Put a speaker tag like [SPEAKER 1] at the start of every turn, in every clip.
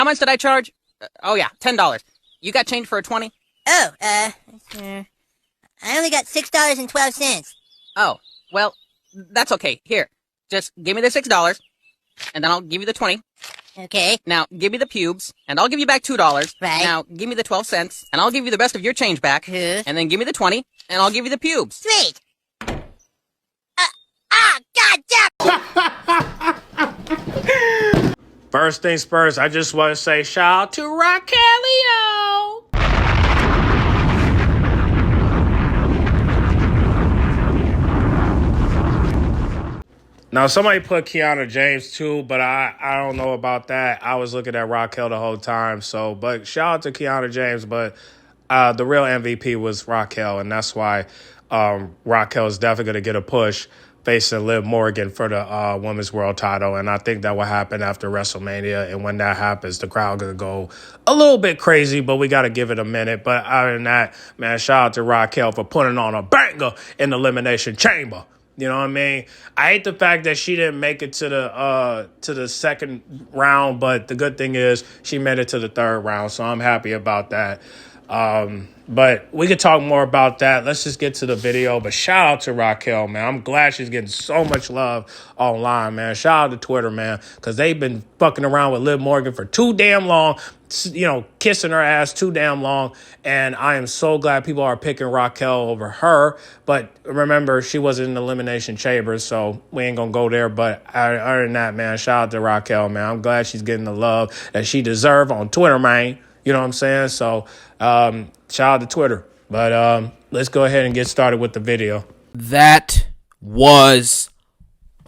[SPEAKER 1] How much did I charge? Oh yeah, $10. You got change for a 20?
[SPEAKER 2] Oh, I only got $6.12.
[SPEAKER 1] Oh, well, that's okay. Here, just give me the $6, and then I'll give you the 20.
[SPEAKER 2] Okay.
[SPEAKER 1] Now, give me the pubes, and I'll give you back $2.
[SPEAKER 2] Right.
[SPEAKER 1] Now, give me the 12 cents, and I'll give you the rest of your change back. And then give me the 20, and I'll give you the pubes.
[SPEAKER 2] Sweet. God damn!
[SPEAKER 3] First things first, I just want to say shout out to Raquelio. Now, somebody put Kiana James too, but I don't know about that. I was looking at Raquel the whole time. So, but shout out to Kiana James, but the real MVP was Raquel, and that's why Raquel is definitely going to get a push facing Liv Morgan for the Women's World title. And I think that will happen after WrestleMania. And when that happens, the crowd going to go a little bit crazy, but we got to give it a minute. But other than that, man, shout out to Raquel for putting on a banger in the Elimination Chamber. You know what I mean? I hate the fact that she didn't make it to the second round, but the good thing is she made it to the third round, so I'm happy about that. But we could talk more about that. Let's just get to the video. But shout out to Raquel, man. I'm glad she's getting so much love online, man. Shout out to Twitter, man, because they've been fucking around with Liv Morgan for too damn long, you know, kissing her ass too damn long. And I am so glad people are picking Raquel over her. But remember, she wasn't in the Elimination Chamber, so we ain't going to go there. But other than that, man, shout out to Raquel, man. I'm glad she's getting the love that she deserves on Twitter, man. You know what I'm saying? So shout out to Twitter. But let's go ahead and get started with the video.
[SPEAKER 4] That was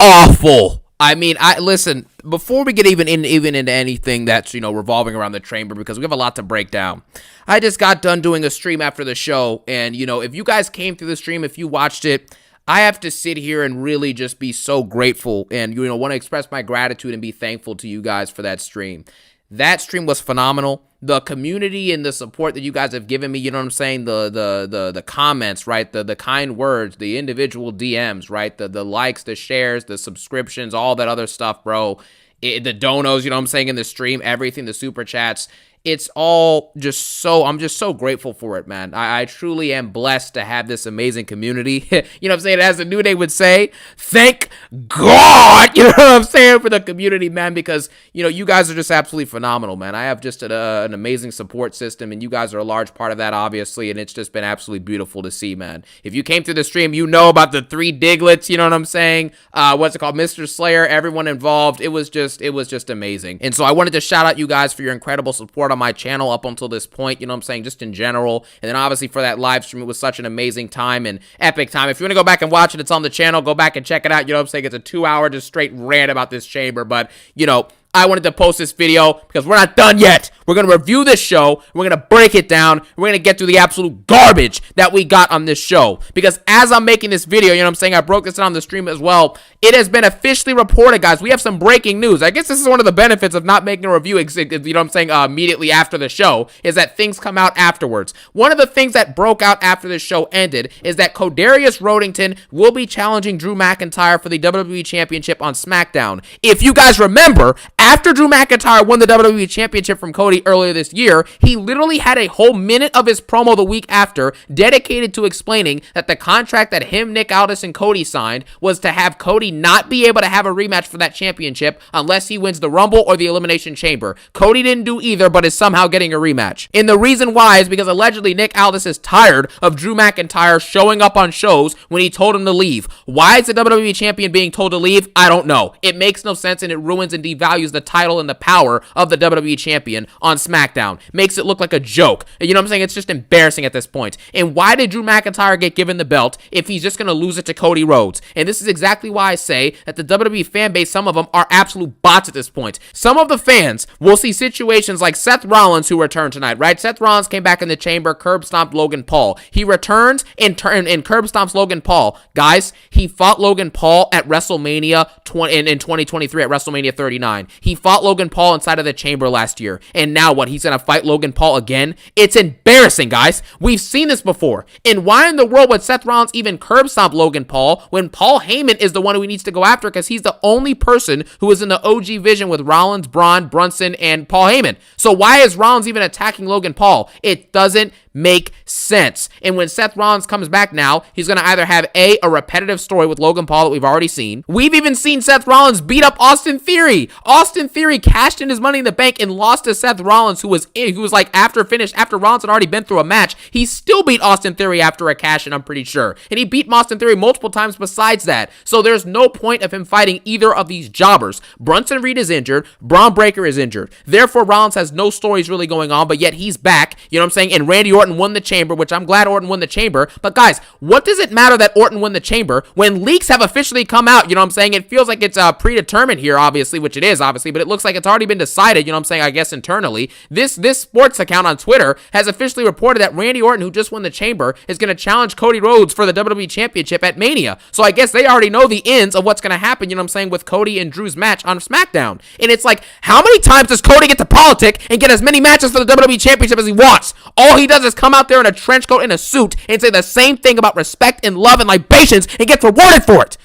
[SPEAKER 4] awful. I mean, listen, before we get even into anything that's, you know, revolving around the chamber, because we have a lot to break down. I just got done doing a stream after the show, and, you know, if you guys came through the stream, if you watched it, I have to sit here and really just be so grateful and, you know, want to express my gratitude and be thankful to you guys for that stream. That stream was phenomenal. The community and the support that you guys have given me, you know what I'm saying? The comments, right? The kind words, the individual DMs, right? The likes, the shares, the subscriptions, all that other stuff, bro. The donos, you know what I'm saying, in the stream, everything, the super chats. It's all just I'm just so grateful for it, man. I truly am blessed to have this amazing community. You know what I'm saying? As the New Day would say, thank God, you know what I'm saying, for the community, man, because, you know, you guys are just absolutely phenomenal, man. I have just an amazing support system, and you guys are a large part of that, obviously, and it's just been absolutely beautiful to see, man. If you came through the stream, you know about the 3 Diglets, you know what I'm saying? What's it called? Mr. Slayer, everyone involved. It was just amazing. And so I wanted to shout out you guys for your incredible support on my channel up until this point, you know what I'm saying, just in general. And then obviously for that live stream, it was such an amazing time and epic time. If you want to go back and watch it, it's on the channel. Go back and check it out. You know what I'm saying? It's a 2-hour just straight rant about this chamber, but, you know, I wanted to post this video because we're not done yet. We're going to review this show. We're going to break it down. We're going to get through the absolute garbage that we got on this show. Because as I'm making this video, you know what I'm saying, I broke this down on the stream as well. It has been officially reported, guys. We have some breaking news. I guess this is one of the benefits of not making a review, you know what I'm saying, immediately after the show, is that things come out afterwards. One of the things that broke out after the show ended is that Codarius Rodington will be challenging Drew McIntyre for the WWE Championship on SmackDown. If you guys remember, after Drew McIntyre won the WWE Championship from Cody earlier this year, he literally had a whole minute of his promo the week after dedicated to explaining that the contract that him, Nick Aldis, and Cody signed was to have Cody not be able to have a rematch for that championship unless he wins the Rumble or the Elimination Chamber. Cody didn't do either, but is somehow getting a rematch. And the reason why is because allegedly Nick Aldis is tired of Drew McIntyre showing up on shows when he told him to leave. Why is the WWE Champion being told to leave? I don't know. It makes no sense, and it ruins and devalues the title and the power of the WWE Champion on SmackDown. Makes it look like a joke. You know what I'm saying? It's just embarrassing at this point. And why did Drew McIntyre get given the belt if he's just going to lose it to Cody Rhodes? And this is exactly why I say that the WWE fan base, some of them are absolute bots at this point. Some of the fans will see situations like Seth Rollins, who returned tonight, right? Seth Rollins came back in the chamber, curb stomped Logan Paul. He returns and curb stomps Logan Paul. Guys, he fought Logan Paul at WrestleMania in 2023 at WrestleMania 39. He fought Logan Paul inside of the chamber last year, and now what? He's gonna fight Logan Paul again? It's embarrassing, guys. We've seen this before. And why in the world would Seth Rollins even curb stomp Logan Paul when Paul Heyman is the one who he needs to go after, because he's the only person who is in the OG vision with Rollins, Braun, Brunson, and Paul Heyman. So why is Rollins even attacking Logan Paul? It doesn't make sense. And when Seth Rollins comes back now, he's going to either have a repetitive story with Logan Paul that we've already seen. We've even seen Seth Rollins beat up Austin Theory. Austin Theory cashed in his Money in the Bank and lost to Seth Rollins, who was like after Rollins had already been through a match, he still beat Austin Theory after a cash in, I'm pretty sure. And he beat Austin Theory multiple times besides that. So there's no point of him fighting either of these jobbers. Brunson Reed is injured. Braun Breaker is injured. Therefore, Rollins has no stories really going on, but yet he's back. You know what I'm saying? And Randy Orton won the chamber, which I'm glad Orton won the chamber. But guys, what does it matter that Orton won the chamber when leaks have officially come out? You know what I'm saying? It feels like it's predetermined here, obviously, which it is, obviously, but it looks like it's already been decided, you know what I'm saying, I guess internally. This sports account on Twitter has officially reported that Randy Orton, who just won the chamber, is going to challenge Cody Rhodes for the WWE Championship at Mania. So I guess they already know the ends of what's going to happen, you know what I'm saying, with Cody and Drew's match on SmackDown. And it's like, how many times does Cody get to politic and get as many matches for the WWE Championship as he wants? All he does is come out there in a trench coat and a suit and say the same thing about respect and love and libations and gets rewarded for it.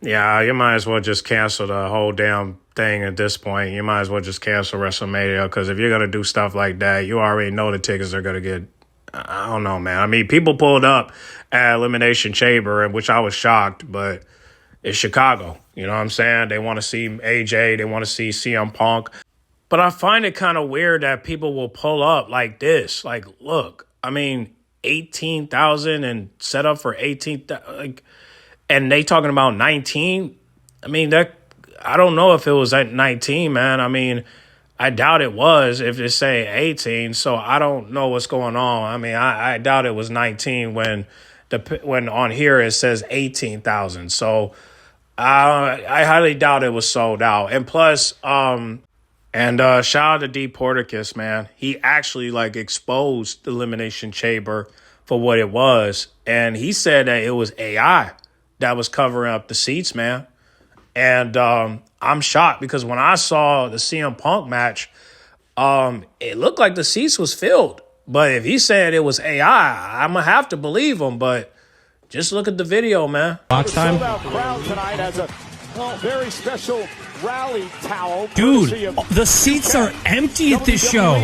[SPEAKER 3] Yeah, you might as well just cancel the whole damn thing at this point. You might as well just cancel WrestleMania, because if you're going to do stuff like that, you already know the tickets are going to get, I don't know, man. I mean, people pulled up at Elimination Chamber, which I was shocked, but it's Chicago. You know what I'm saying? They want to see AJ. They want to see CM Punk. But I find it kind of weird that people will pull up like this. Like, look, I mean, 18,000 and set up for 18,000, like, and they talking about 19. I mean, that, I don't know if it was at 19, man. I mean, I doubt it was if they say 18. So I don't know what's going on. I mean, I doubt it was 19 when on here it says 18,000. So I highly doubt it was sold out. And plus, shout out to D Porticus, man. He actually exposed the Elimination Chamber for what it was. And he said that it was AI that was covering up the seats, man. And I'm shocked, because when I saw the CM Punk match, it looked like the seats was filled. But if he said it was AI, I'm going to have to believe him. But just look at the video, man.
[SPEAKER 5] Box time.
[SPEAKER 6] Crowd tonight has a very special rally towel.
[SPEAKER 5] Dude, the seats are empty at this show.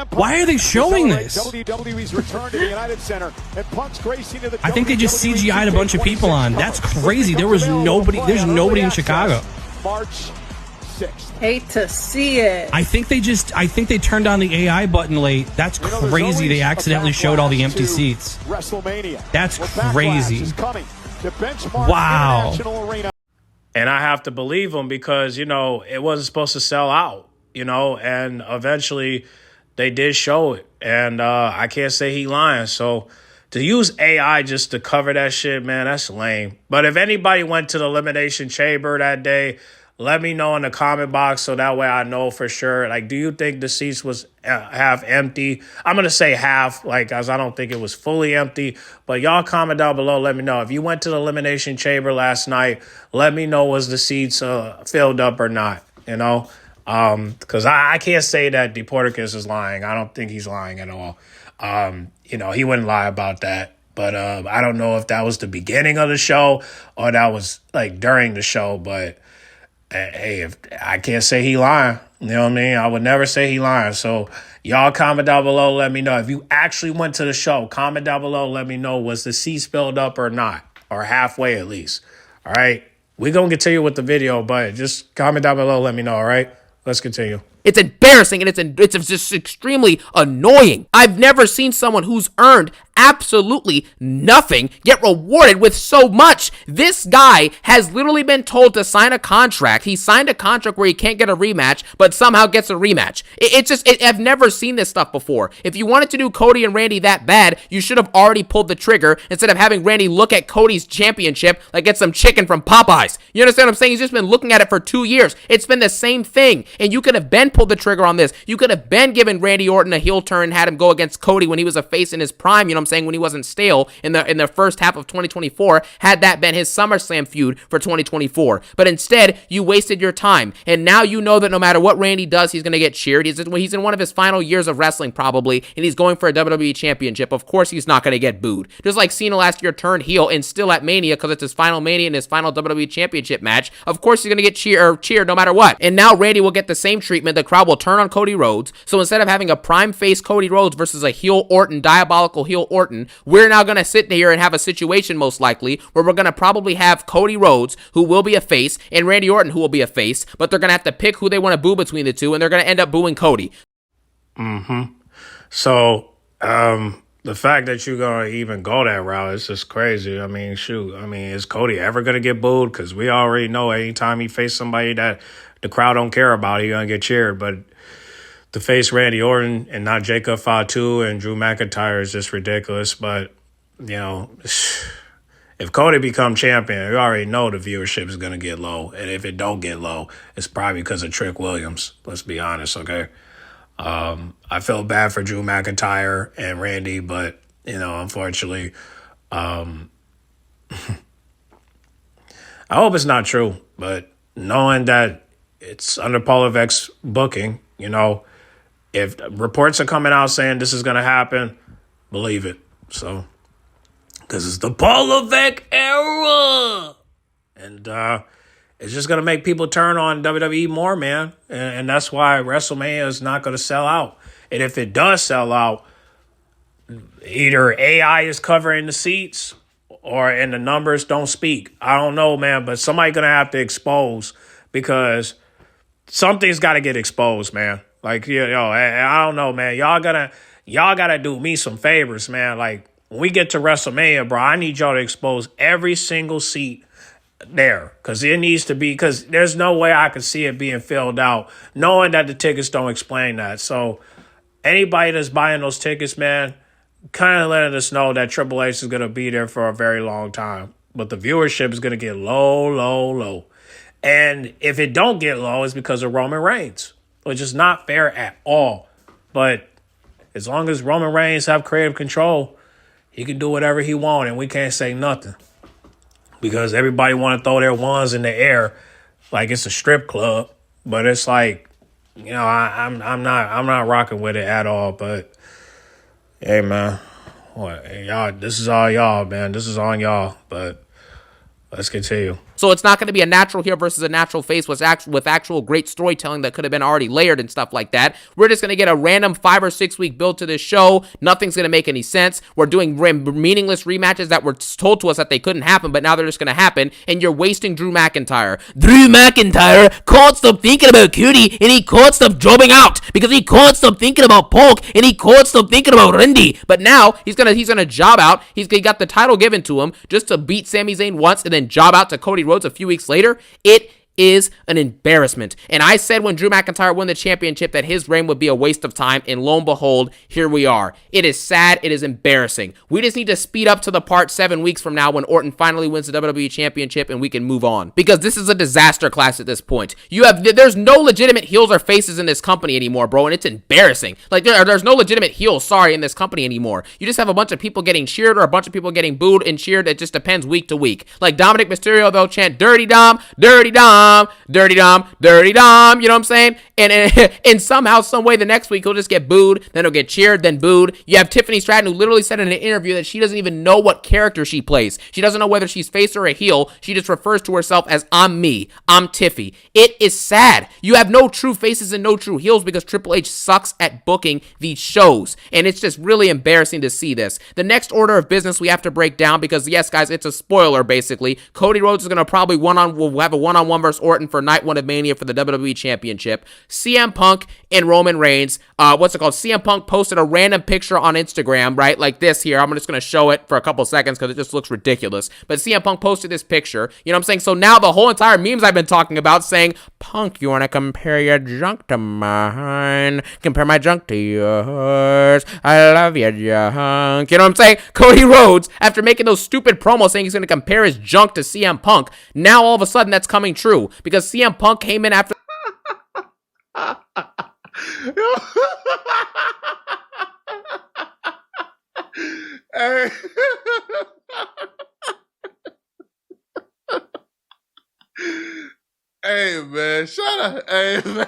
[SPEAKER 5] Why are they showing this?
[SPEAKER 6] WWE's return to the United Center and Punk's gracing to the
[SPEAKER 5] I think they just CGI'd a bunch of people on. That's crazy. There's nobody in Chicago.
[SPEAKER 6] March 6th.
[SPEAKER 7] Hate to see it.
[SPEAKER 5] I think they turned on the AI button late. That's crazy. They accidentally showed all the empty seats.
[SPEAKER 6] WrestleMania.
[SPEAKER 5] That's crazy.
[SPEAKER 6] Wow.
[SPEAKER 3] And I have to believe him, because, you know, it wasn't supposed to sell out, you know, and eventually they did show it. And I can't say he lying. So to use AI just to cover that shit, man, that's lame. But if anybody went to the Elimination Chamber that day, let me know in the comment box so that way I know for sure. Like, do you think the seats was half empty? I'm going to say half, as I don't think it was fully empty. But y'all comment down below. Let me know. If you went to the Elimination Chamber last night, let me know, was the seats filled up or not, you know? Because I can't say that Deporticus is lying. I don't think he's lying at all. You know, he wouldn't lie about that. But I don't know if that was the beginning of the show or that was, during the show. But hey, if I can't say he lying. You know what I mean? I would never say he lying. So y'all comment down below. Let me know. If you actually went to the show, comment down below. Let me know, was the seats filled up or not? Or halfway at least. All right? We're going to continue with the video, but just comment down below. Let me know, all right? Let's continue.
[SPEAKER 4] It's embarrassing, and it's just extremely annoying. I've never seen someone who's earned absolutely nothing get rewarded with so much. This guy has literally been told to sign a contract. He signed a contract where he can't get a rematch, but somehow gets a rematch. I've never seen this stuff before. If you wanted to do Cody and Randy that bad, you should have already pulled the trigger instead of having Randy look at Cody's championship like it's some chicken from Popeyes. You understand what I'm saying? He's just been looking at it for 2 years. It's been the same thing, and you could have been pulled the trigger on this. You could have been given Randy Orton a heel turn and had him go against Cody when he was a face in his prime, you know what I'm saying, when he wasn't stale in the first half of 2024, had that been his SummerSlam feud for 2024. But instead, you wasted your time. And now you know that no matter what Randy does, he's going to get cheered. He's in one of his final years of wrestling probably, and he's going for a WWE championship. Of course he's not going to get booed. Just like Cena last year turned heel and still at Mania because it's his final Mania and his final WWE championship match. Of course he's going to get cheered no matter what. And now Randy will get the same treatment. The crowd will turn on Cody Rhodes. So instead of having a prime face Cody Rhodes versus a heel Orton, diabolical heel Orton, we're now going to sit here and have a situation most likely where we're going to probably have Cody Rhodes, who will be a face, and Randy Orton, who will be a face, but they're going to have to pick who they want to boo between the two, and they're going to end up booing Cody.
[SPEAKER 3] So, the fact that you're going to even go that route is just crazy. I mean, shoot. I mean, is Cody ever going to get booed? Because we already know anytime he faces somebody that the crowd don't care about, he's going to get cheered. But to face Randy Orton and not Jacob Fatu and Drew McIntyre is just ridiculous. But, you know, if Cody become champion, we already know the viewership is going to get low. And if it don't get low, it's probably because of Trick Williams. Let's be honest, okay? I feel bad for Drew McIntyre and Randy, but, you know, unfortunately, I hope it's not true. But knowing that it's under Paul Levesque's booking, you know, if reports are coming out saying this is going to happen, believe it. So, because it's the Paul Levesque era. And it's just going to make people turn on WWE more, man. And that's why WrestleMania is not going to sell out. And if it does sell out, either AI is covering the seats and the numbers don't speak. I don't know, man, but somebody's going to have to expose, because something's got to get exposed, man. Like, you know, I don't know, man. Y'all gotta do me some favors, man. Like, when we get to WrestleMania, bro, I need y'all to expose every single seat there, because it needs to be, because there's no way I could see it being filled out, knowing that the tickets don't explain that. So anybody that's buying those tickets, man, kind of letting us know that Triple H is going to be there for a very long time. But the viewership is going to get low. And if it don't get low, it's because of Roman Reigns, which is not fair at all. But as long as Roman Reigns have creative control, he can do whatever he wants, and we can't say nothing. Because everybody want to throw their wands in the air like it's a strip club. But it's like, you know, I'm not rocking with it at all. But hey, man, y'all, this is all y'all, man. This is on y'all. But let's continue.
[SPEAKER 4] So it's not going to be a natural heel versus a natural face with actual great storytelling that could have been already layered and stuff like that. We're just going to get a random 5 or 6 week build to this show. Nothing's going to make any sense. We're doing meaningless rematches that were told to us that they couldn't happen, but now they're just going to happen, and you're wasting Drew McIntyre. Drew McIntyre can't stop thinking about Cody, and he can't stop jobbing out because he can't stop thinking about Polk, and he can't stop thinking about Randy. But now he's gonna job out. He got the title given to him just to beat Sami Zayn once and then job out to Cody Rhodes a few weeks later. It is an embarrassment. And I said when Drew McIntyre won the championship that his reign would be a waste of time, and lo and behold, here we are. It is sad. It is embarrassing. We just need to speed up to the part 7 weeks from now when Orton finally wins the WWE championship and we can move on. Because this is a disaster class at this point. There's no legitimate heels or faces in this company anymore, bro, and it's embarrassing. Like, there's no legitimate heels, in this company anymore. You just have a bunch of people getting cheered or a bunch of people getting booed and cheered. It just depends week to week. Like Dominic Mysterio, they'll chant, Dirty Dom, Dirty Dom, Dirty Dom, Dirty Dom, you know what I'm saying? And somehow, some way, the next week he'll just get booed, then he'll get cheered, then booed. You have Tiffany Stratton, who literally said in an interview that she doesn't even know what character she plays. She doesn't know whether she's face or a heel. She just refers to herself as I'm me, I'm Tiffy. It is sad. You have no true faces and no true heels because Triple H sucks at booking these shows. And it's just really embarrassing to see this. The next order of business we have to break down because, yes, guys, it's a spoiler, basically. Cody Rhodes is going to probably will have a one-on-one versus Orton for night 1 of Mania for the WWE Championship. CM Punk and Roman Reigns. CM Punk posted a random picture on Instagram, right? Like this here. I'm just going to show it for a couple seconds because it just looks ridiculous. But CM Punk posted this picture. You know what I'm saying? So now the whole entire memes I've been talking about saying, Punk, you want to compare your junk to mine? Compare my junk to yours. I love you, junk. You know what I'm saying? Cody Rhodes, after making those stupid promos saying he's going to compare his junk to CM Punk, now all of a sudden that's coming true because CM Punk came in after
[SPEAKER 3] Hey. Hey, man, shut up. Hey, man.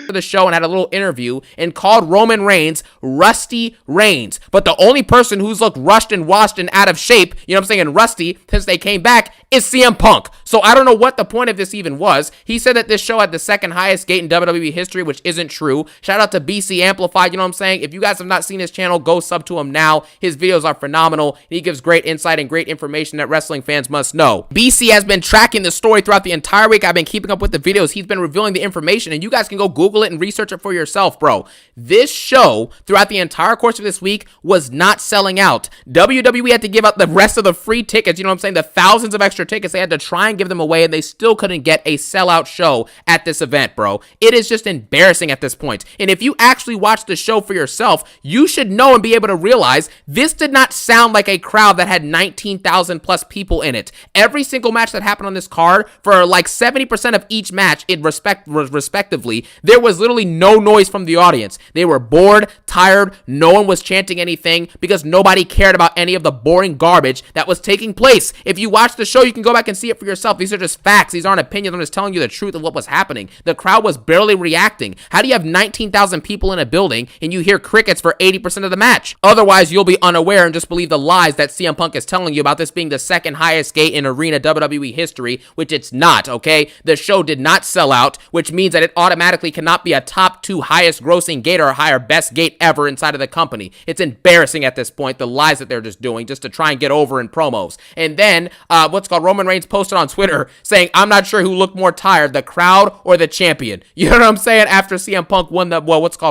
[SPEAKER 4] The show and had a little interview and called Roman Reigns Rusty Reigns. But the only person who's looked rushed and washed and out of shape, you know what I'm saying, and rusty since they came back is CM Punk. So I don't know what the point of this even was. He said that this show had the second highest gate in WWE history, which isn't true. Shout out to BC Amplified, you know what I'm saying? If you guys have not seen his channel, go sub to him now. His videos are phenomenal. He gives great insight and great information that wrestling fans must know. BC has been tracking the story throughout the entire week. I've been keeping up with the videos. He's been revealing the information, and you guys can go Google it and research it for yourself, bro. This show, throughout the entire course of this week, was not selling out. WWE had to give out the rest of the free tickets, you know what I'm saying? The thousands of extra tickets, they had to try and give them away, and they still couldn't get a sellout show at this event, bro. It is just embarrassing at this point. And if you actually watch the show for yourself, you should know and be able to realize this did not sound like a crowd that had 19,000 plus people in it. Every single match that happened on this card, for like 70% of each match, respectively, there was literally no noise from the audience. They were bored, tired, no one was chanting anything because nobody cared about any of the boring garbage that was taking place. If you watch the show, you can go back and see it for yourself. These are just facts. These aren't opinions. I'm just telling you the truth of what was happening. The crowd was barely reacting. How do you have 19,000 people in a building and you hear crickets for 80% of the match? Otherwise, you'll be unaware and just believe the lies that CM Punk is telling you about this being the second highest gate in arena WWE history, which it's not, okay? The show did not sell out, which means that it automatically cannot be a top 2 highest grossing gate or higher best gate ever inside of the company. It's embarrassing at this point, the lies that they're just doing just to try and get over in promos. And then Roman Reigns posted on Twitter saying, I'm not sure who looked more tired, the crowd or the champion. You know what I'm saying? After CM Punk won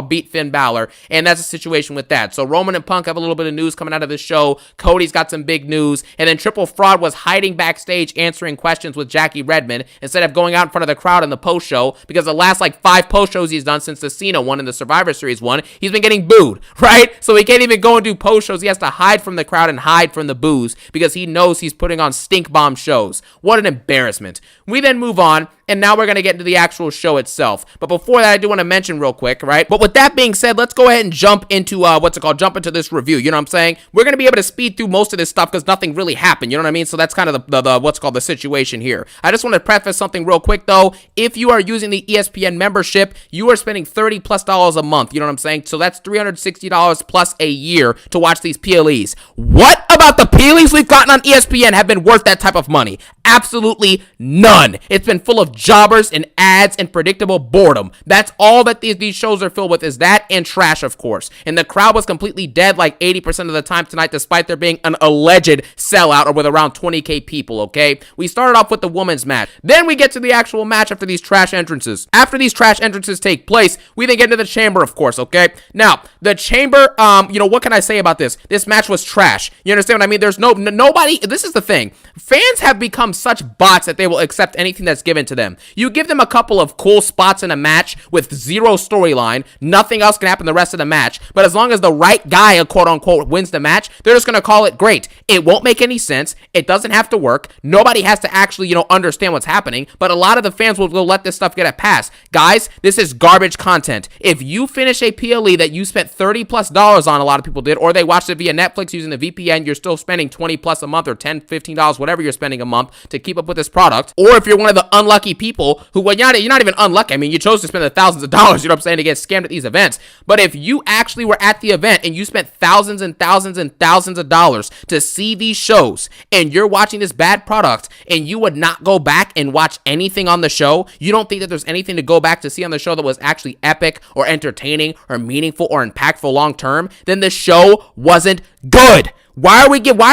[SPEAKER 4] beat Finn Balor. And that's a situation with that. So Roman and Punk have a little bit of news coming out of this show. Cody's got some big news. And then Triple Fraud was hiding backstage answering questions with Jackie Redmond instead of going out in front of the crowd in the post show, because the last like 5 post shows he's done since the Cena one and the Survivor Series one, he's been getting booed, right? So he can't even go and do post shows. He has to hide from the crowd and hide from the boos because he knows he's putting on stink bomb shows. What an embarrassment. We then move on, and now we're going to get into the actual show itself. But before that, I do want to mention real quick, right? But with that being said, let's go ahead and jump into jump into this review. You know what I'm saying? We're going to be able to speed through most of this stuff because nothing really happened. You know what I mean? So that's kind of the situation here. I just want to preface something real quick though. If you are using the ESPN membership, you are spending $30+ a month. You know what I'm saying? So that's $360 plus a year to watch these PLEs. What about the PLEs we've gotten on ESPN have been worth that type of money? Absolutely none. It's been full of jobbers and ads and predictable boredom. That's all that these shows are filled with, is that and trash, of course. And the crowd was completely dead like 80% of the time tonight, despite there being an alleged sellout or with around 20K people, okay? We started off with the women's match. Then we get to the actual match after these trash entrances. After these trash entrances take place, we then get into the chamber, of course, okay? Now, the chamber, what can I say about this? This match was trash. You understand what I mean? There's nobody, this is the thing. Fans have become such bots that they will accept anything that's given to them. You give them a couple of cool spots in a match with zero storyline, nothing else can happen the rest of the match, but as long as the right guy, quote unquote, wins the match, they're just gonna call it great. It won't make any sense. It doesn't have to work. Nobody has to actually, understand what's happening, but a lot of the fans will let this stuff get a pass. Guys, this is garbage content. If you finish a PLE that you spent $30+ on, a lot of people did, or they watched it via Netflix using the VPN, you're still spending $20+ a month or $10, $15, whatever you're spending a month to keep up with this product. Or if you're one of the unlucky people who, well, you're not even unlucky. I mean, you chose to spend the thousands of dollars, you know what I'm saying, to get scammed at these events. But if you actually were at the event and you spent thousands and thousands and thousands of dollars to see these shows, and you're watching this bad product, and you would not go back and watch anything on the show, you don't think that there's anything to go back to see on the show that was actually epic or entertaining or meaningful or impactful long term, then the show wasn't good. Why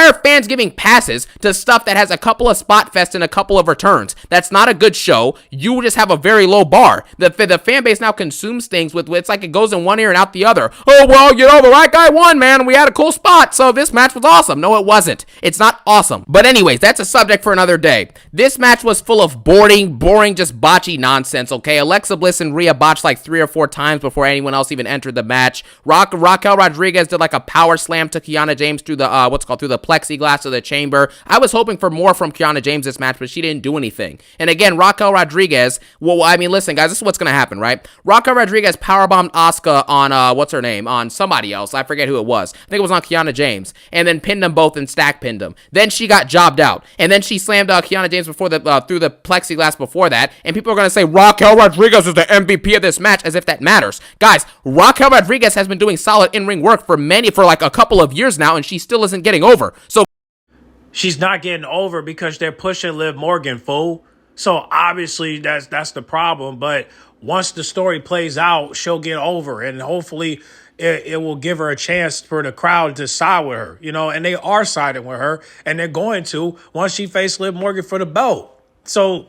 [SPEAKER 4] are fans giving passes to stuff that has a couple of spot fests and a couple of returns? That's not a good show. You just have a very low bar. The fan base now consumes things with, it's like it goes in one ear and out the other. Oh, well, the right guy won, man. We had a cool spot, so this match was awesome. No, it wasn't. It's not awesome. But anyways, that's a subject for another day. This match was full of boring, just botchy nonsense, okay? Alexa Bliss and Rhea botched like 3 or 4 times before anyone else even entered the match. Raquel Rodriguez did like a power slam to Kiana James through the through the plexiglass of the chamber. I was hoping for more from Kiana James this match, but she didn't do anything. And again, Raquel Rodriguez, well, I mean, listen, guys, this is what's going to happen, right? Raquel Rodriguez powerbombed Asuka on, what's her name? On somebody else. I forget who it was. I think it was on Kiana James. And then pinned them both and stack pinned them. Then she got jobbed out. And then she slammed Kiana James through the plexiglass before that. And people are going to say Raquel Rodriguez is the MVP of this match, as if that matters. Guys, Raquel Rodriguez has been doing solid in-ring work for like a couple of years now, and she still isn't getting over. So
[SPEAKER 3] She's not getting over because they're pushing Liv Morgan, fool. So obviously that's the problem. But once the story plays out, she'll get over, and hopefully it will give her a chance for the crowd to side with her, and they are siding with her, and they're going to once she faces Liv Morgan for the belt. So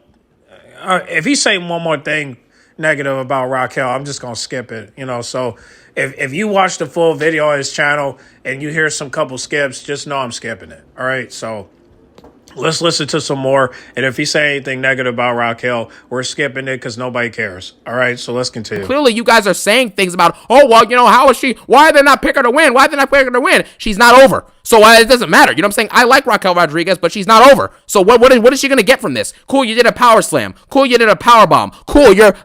[SPEAKER 3] if he's saying one more thing negative about Raquel, I'm just going to skip it, So if you watch the full video on his channel and you hear some couple skips, just know I'm skipping it. All right. So let's listen to some more. And if he say anything negative about Raquel, we're skipping it because nobody cares. All right. So let's continue.
[SPEAKER 4] Clearly, you guys are saying things about, oh, well, how is she? Why are they not picking her to win? Why are they not picking her to win? She's not over. So it doesn't matter. You know what I'm saying? I like Raquel Rodriguez, but she's not over. So what is she going to get from this? Cool, you did a power slam. Cool, you did a power bomb. Cool, you're...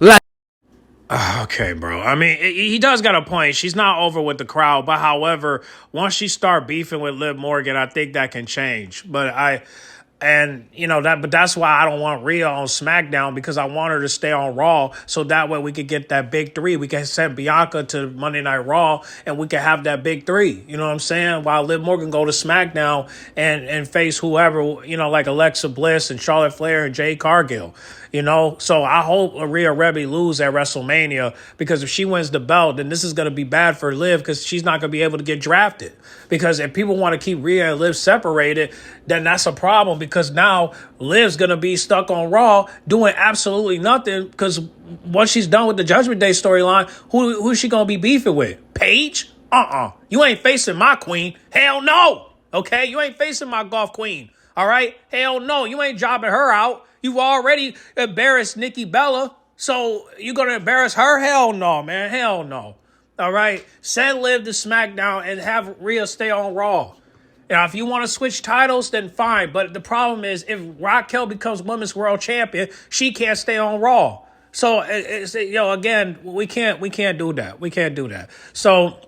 [SPEAKER 3] Okay, bro. I mean, he does got a point. She's not over with the crowd. But however, once she start beefing with Liv Morgan, I think that can change. But that's why I don't want Rhea on SmackDown, because I want her to stay on Raw, so that way we could get that big three. We can send Bianca to Monday Night Raw, and we can have that big three. You know what I'm saying? While Liv Morgan go to SmackDown and face whoever, like Alexa Bliss and Charlotte Flair and Jade Cargill. So I hope Rhea Ripley lose at WrestleMania, because if she wins the belt, then this is going to be bad for Liv, because she's not going to be able to get drafted. Because if people want to keep Rhea and Liv separated, then that's a problem, because now Liv's going to be stuck on Raw doing absolutely nothing, because once she's done with the Judgment Day storyline, who's she going to be beefing with? Paige? You ain't facing my queen. Hell no. Okay? You ain't facing my golf queen. All right? Hell no. You ain't jobbing her out. You've already embarrassed Nikki Bella, so you're going to embarrass her? Hell no, man. Hell no. All right? Send Liv to SmackDown and have Rhea stay on Raw. Now, if you want to switch titles, then fine. But the problem is, if Raquel becomes Women's World Champion, she can't stay on Raw. So, again, we can't do that. We can't do that. So,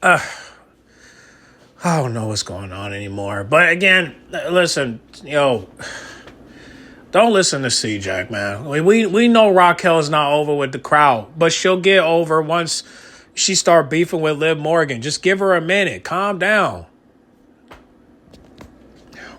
[SPEAKER 3] I don't know what's going on anymore. But again, listen, don't listen to CJAX, man. We know Raquel is not over with the crowd, but she'll get over once she start beefing with Liv Morgan. Just give her a minute. Calm down.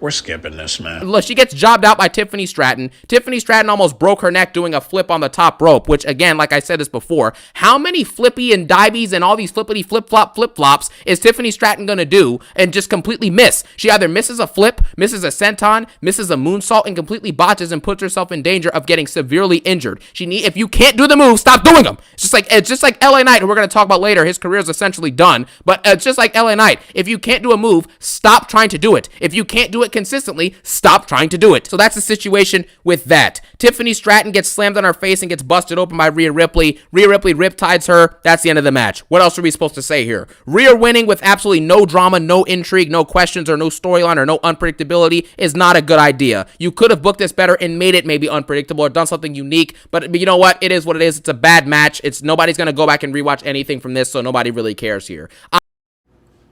[SPEAKER 3] We're skipping this, man.
[SPEAKER 4] Look, she gets jobbed out by Tiffany Stratton. Tiffany Stratton almost broke her neck doing a flip on the top rope, which, again, like I said this before, how many flippy and divies and all these flippity flip-flops is Tiffany Stratton going to do and just completely miss? She either misses a flip, misses a senton, misses a moonsault, and completely botches and puts herself in danger of getting severely injured. If you can't do the move, stop doing them. It's just like LA Knight, who we're going to talk about later. His career is essentially done, but it's just like LA Knight. If you can't do a move, stop trying to do it. If you can't do it consistently, stop trying to do it. So that's the situation with that. Tiffany Stratton gets slammed on her face and gets busted open by Rhea Ripley. Rhea Ripley riptides her. That's the end of the match. What else are we supposed to say here? Rhea winning with absolutely no drama, no intrigue, no questions, or no storyline, or no unpredictability is not a good idea. You could have booked this better and made it maybe unpredictable or done something unique, but you know what? It is what it is. It's a bad match. Nobody's going to go back and rewatch anything from this, so nobody really cares here.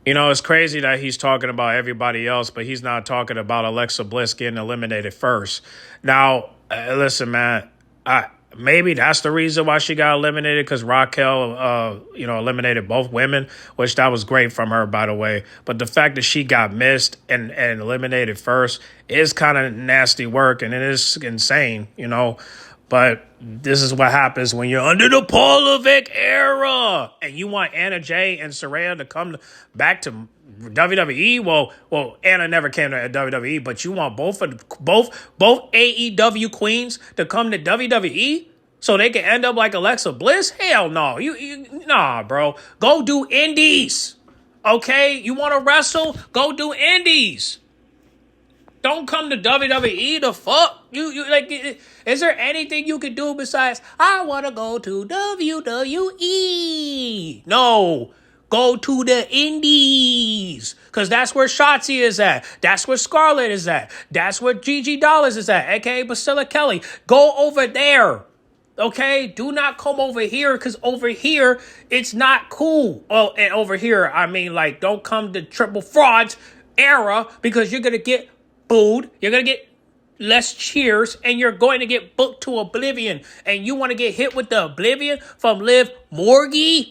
[SPEAKER 3] It's crazy that he's talking about everybody else, but he's not talking about Alexa Bliss getting eliminated first. Now, listen, man, maybe that's the reason why she got eliminated, because Raquel, eliminated both women, which that was great from her, by the way. But the fact that she got missed and eliminated first is kind of nasty work, and it is insane, But this is what happens when you're under the Paul Levesque era and you want Anna Jay and Saraya to come back to WWE. Well, Anna never came to WWE, but you want both AEW queens to come to WWE so they can end up like Alexa Bliss? Hell no. Nah, bro. Go do indies. Okay? You want to wrestle? Go do indies. Don't come to WWE. The fuck? Is there anything you can do besides, I want to go to WWE? No. Go to the indies. Because that's where Shotzi is at. That's where Scarlett is at. That's where Gigi Dollars is at, a.k.a. Priscilla Kelly. Go over there. Okay? Do not come over here, because over here, it's not cool. Oh, and over here, I mean, like, don't come to triple frauds era, because you're going to get booed. You're going to get less cheers, and you're going to get booked to oblivion. And you want to get hit with the oblivion from Liv Morgan?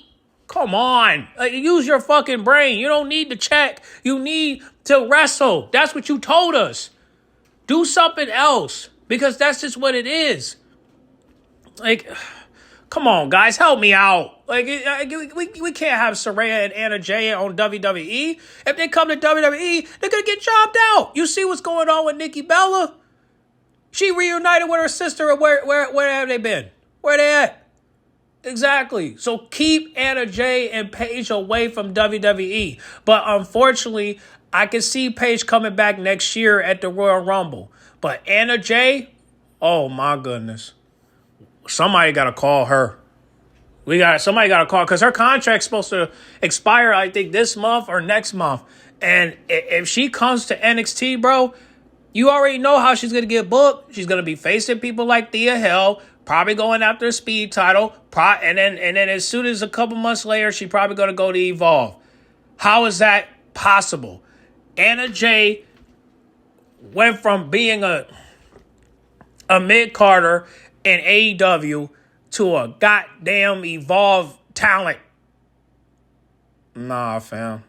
[SPEAKER 3] Come on. Use your fucking brain. You don't need to check. You need to wrestle. That's what you told us. Do something else, because that's just what it is. Like, come on, guys, help me out. Like, we can't have Saraya and Anna Jay on WWE. If they come to WWE, they're going to get jobbed out. You see what's going on with Nikki Bella? She reunited with her sister. Where have they been? Where they at? Exactly. So keep Anna Jay and Paige away from WWE. But unfortunately, I can see Paige coming back next year at the Royal Rumble. But Anna Jay, oh my goodness. Somebody got to call her. Somebody got to call, because her contract's supposed to expire, I think, this month or next month. And if she comes to NXT, bro, you already know how she's going to get booked. She's going to be facing people like Thea Hell, probably going after a speed title. And then as soon as a couple months later, she's probably going to go to Evolve. How is that possible? Anna Jay went from being a mid-carder in AEW to a goddamn Evolve talent. Nah, fam.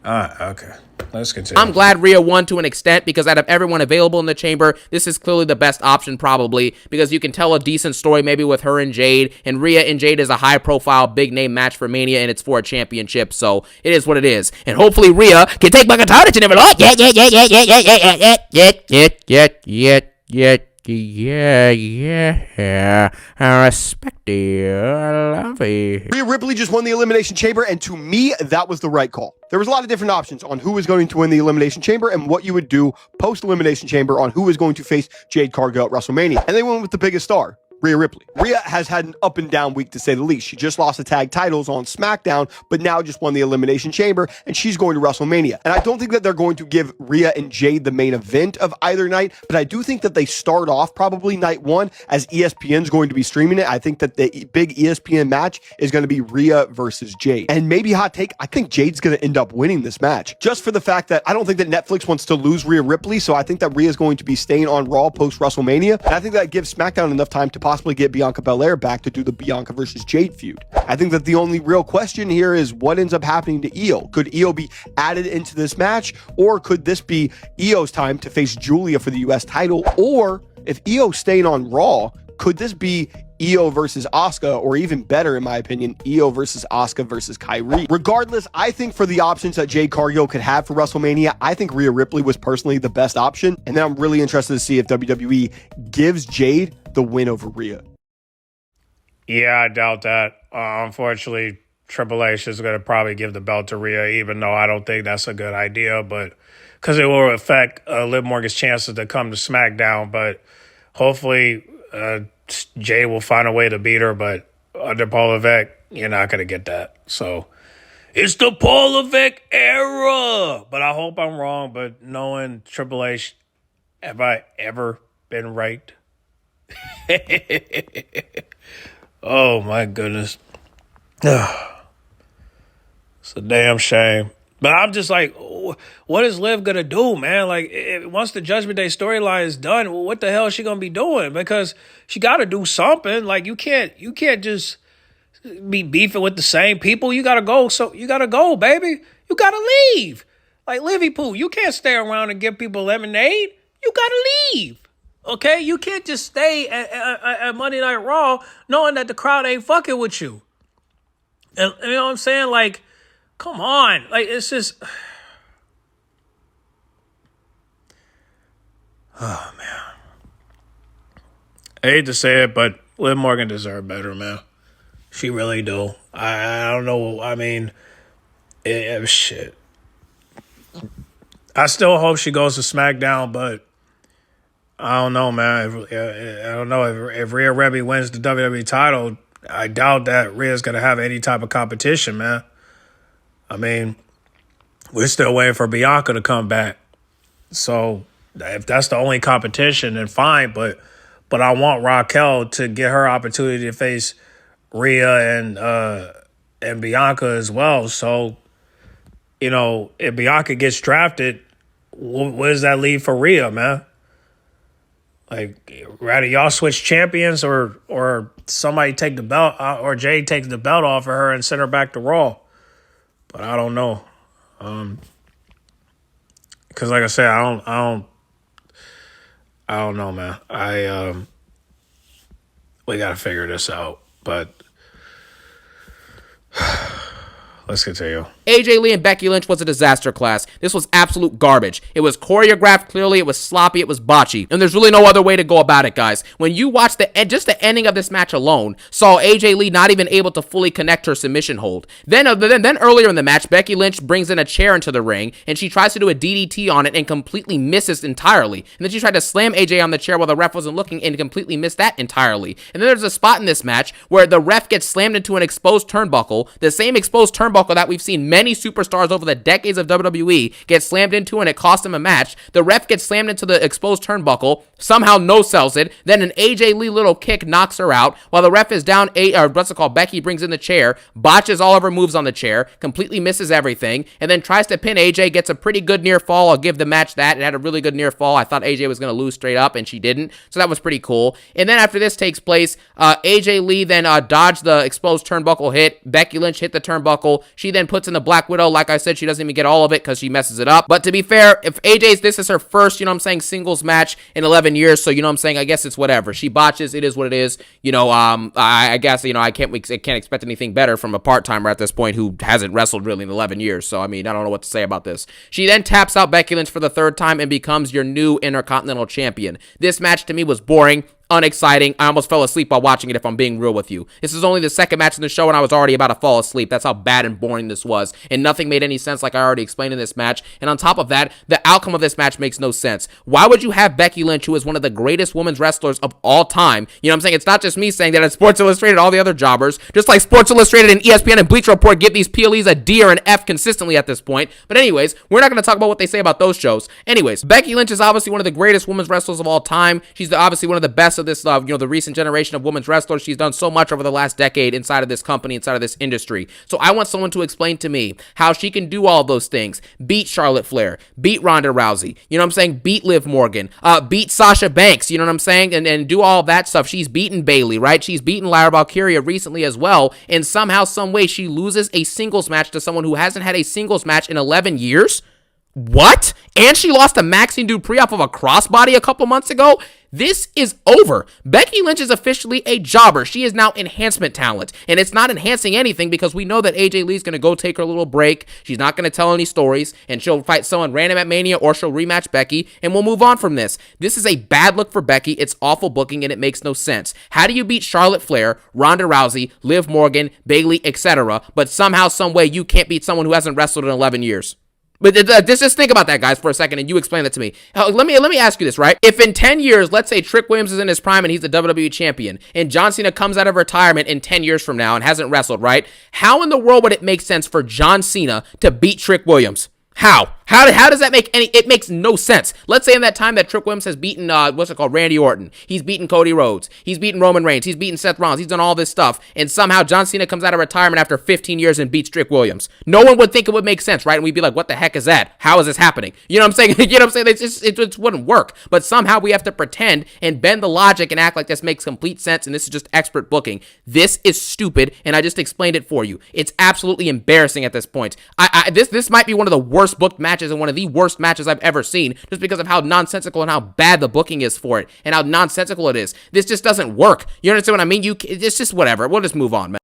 [SPEAKER 3] Okay. Let's continue.
[SPEAKER 4] I'm glad Rhea won to an extent, because out of everyone available in the chamber, this is clearly the best option, probably, because you can tell a decent story maybe with her and Jade, and Rhea and Jade is a high-profile, big-name match for Mania, and it's for a championship, so it is what it is. And hopefully Rhea can take back a title she never lost. Yeah, I respect you, I love you.
[SPEAKER 7] Rhea Ripley just won the Elimination Chamber, and to me, that was the right call. There was a lot of different options on who was going to win the Elimination Chamber and what you would do post-Elimination Chamber on who was going to face Jade Cargill at WrestleMania. And they went with the biggest star, Rhea Ripley. Rhea has had an up and down week, to say the least. She just lost the tag titles on SmackDown, but now just won the Elimination Chamber, and she's going to WrestleMania. And I don't think that they're going to give Rhea and Jade the main event of either night, but I do think that they start off probably night one, as ESPN's going to be streaming it. I think that the big ESPN match is going to be Rhea versus Jade. And maybe hot take, I think Jade's going to end up winning this match, just for the fact that I don't think that Netflix wants to lose Rhea Ripley, so I think that Rhea's going to be staying on Raw post-WrestleMania, and I think that gives SmackDown enough time to possibly get Bianca Belair back to do the Bianca versus Jade feud. I think that the only real question here is what ends up happening to Io. Could Io be added into this match, or could this be Io's time to face Julia for the US title? Or if Io's staying on Raw, could this be Io versus Asuka, or even better, in my opinion, Io versus Asuka versus Kyrie? Regardless, I think for the options that Jade Cargill could have for WrestleMania, I think Rhea Ripley was personally the best option. And then I'm really interested to see if WWE gives Jade the win over Rhea.
[SPEAKER 3] Yeah, I doubt that. Unfortunately, Triple H is going to probably give the belt to Rhea, even though I don't think that's a good idea, but because it will affect Liv Morgan's chances to come to SmackDown. But hopefully, Jay will find a way to beat her. But under Paul Levesque, you're not going to get that. So it's the Paul Levesque era. But I hope I'm wrong. But knowing Triple H, have I ever been right? Oh, my goodness. It's a damn shame. But I'm just like, what is Liv going to do, man? Like, once the Judgment Day storyline is done, what the hell is she going to be doing? Because she got to do something. Like, you can't just be beefing with the same people. You got to go. So you got to go, baby. You got to leave. Like, Livy Poo, you can't stay around and give people lemonade. You got to leave. Okay, you can't just stay at Monday Night Raw knowing that the crowd ain't fucking with you. And, you know what I'm saying? Like, come on. Like, it's just... Oh, man. I hate to say it, but Liv Morgan deserved better, man. She really do. I don't know. I mean, shit. I still hope she goes to SmackDown, but I don't know, man. I don't know if Rhea Ripley wins the WWE title. I doubt that Rhea's going to have any type of competition, man. I mean, we're still waiting for Bianca to come back. So if that's the only competition, then fine. But I want Raquel to get her opportunity to face Rhea and Bianca as well. So, you know, if Bianca gets drafted, what does that leave for Rhea, man? Like, rather y'all switch champions or somebody take the belt or Jay takes the belt off of her and send her back to Raw. But I don't know. Because like I said, I don't know, man. We got to figure this out. But let's continue.
[SPEAKER 4] AJ Lee and Becky Lynch was a disaster class. This was absolute garbage. It was choreographed clearly, it was sloppy, it was botchy. And there's really no other way to go about it, guys. When you watch just the ending of this match alone, saw AJ Lee not even able to fully connect her submission hold. Then earlier in the match, Becky Lynch brings in a chair into the ring, and she tries to do a DDT on it and completely misses entirely. And then she tried to slam AJ on the chair while the ref wasn't looking and completely missed that entirely. And then there's a spot in this match where the ref gets slammed into an exposed turnbuckle, the same exposed turnbuckle that we've seen many superstars over the decades of WWE get slammed into, and it cost him a match. The ref gets slammed into the exposed turnbuckle, somehow no-sells it, then an AJ Lee little kick knocks her out, while the ref is down, Becky brings in the chair, botches all of her moves on the chair, completely misses everything, and then tries to pin AJ, gets a pretty good near fall. I'll give the match that. It had a really good near fall. I thought AJ was going to lose straight up, and she didn't, so that was pretty cool. And then after this takes place, AJ Lee then dodged the exposed turnbuckle hit. Becky Lynch hit the turnbuckle. She then puts in the Black Widow. Like I said, she doesn't even get all of it because she messes it up. But to be fair, if this is her first, singles match in 11 years, so I guess it's whatever. She botches, it is what it is. I guess, I can't expect anything better from a part-timer at this point who hasn't wrestled really in 11 years. So, I don't know what to say about this. She then taps out Becky Lynch for the third time and becomes your new Intercontinental Champion. This match to me was boring, unexciting. I almost fell asleep while watching it, if I'm being real with you. This is only the second match in the show, and I was already about to fall asleep. That's how bad and boring this was, and nothing made any sense, like I already explained in this match. And on top of that, the outcome of this match makes no sense. Why would you have Becky Lynch, who is one of the greatest women's wrestlers of all time? It's not just me saying that. It's Sports Illustrated, all the other jobbers, just like Sports Illustrated and ESPN and Bleacher Report give these PLEs a D or an F consistently at this point. But anyways, we're not going to talk about what they say about those shows. Anyways, Becky Lynch is obviously one of the greatest women's wrestlers of all time. She's obviously one of the best of this, the recent generation of women's wrestlers. She's done so much over the last decade inside of this company, inside of this industry. So I want someone to explain to me how she can do all those things. Beat Charlotte Flair, beat Ronda Rousey, beat Liv Morgan, beat Sasha Banks, and do all that stuff. She's beaten Bayley, right? She's beaten Lyra Valkyria recently as well, and somehow, some way, she loses a singles match to someone who hasn't had a singles match in 11 years? What? And she lost to Maxine Dupree off of a crossbody a couple months ago? This is over. Becky Lynch is officially a jobber. She is now enhancement talent. And it's not enhancing anything because we know that AJ Lee's going to go take her little break. She's not going to tell any stories. And she'll fight someone random at Mania, or she'll rematch Becky. And we'll move on from this. This is a bad look for Becky. It's awful booking and it makes no sense. How do you beat Charlotte Flair, Ronda Rousey, Liv Morgan, Bayley, etc., but somehow, some way you can't beat someone who hasn't wrestled in 11 years? But just think about that, guys, for a second, and you explain that to me. Let me ask you this, right? If in 10 years, let's say Trick Williams is in his prime and he's the WWE champion, and John Cena comes out of retirement in 10 years from now and hasn't wrestled, right? How in the world would it make sense for John Cena to beat Trick Williams? How? How does that make any... It makes no sense. Let's say in that time that Trick Williams has beaten, Randy Orton. He's beaten Cody Rhodes. He's beaten Roman Reigns. He's beaten Seth Rollins. He's done all this stuff. And somehow John Cena comes out of retirement after 15 years and beats Trick Williams. No one would think it would make sense, right? And we'd be like, what the heck is that? How is this happening? You know what I'm saying? It just wouldn't work. But somehow we have to pretend and bend the logic and act like this makes complete sense and this is just expert booking. This is stupid, and I just explained it for you. It's absolutely embarrassing at this point. This might be one of the worst booked matches and one of the worst matches I've ever seen, just because of how nonsensical and how bad the booking is for it and how nonsensical it is. This just doesn't work. You understand what I mean? It's just whatever. We'll just move on, man.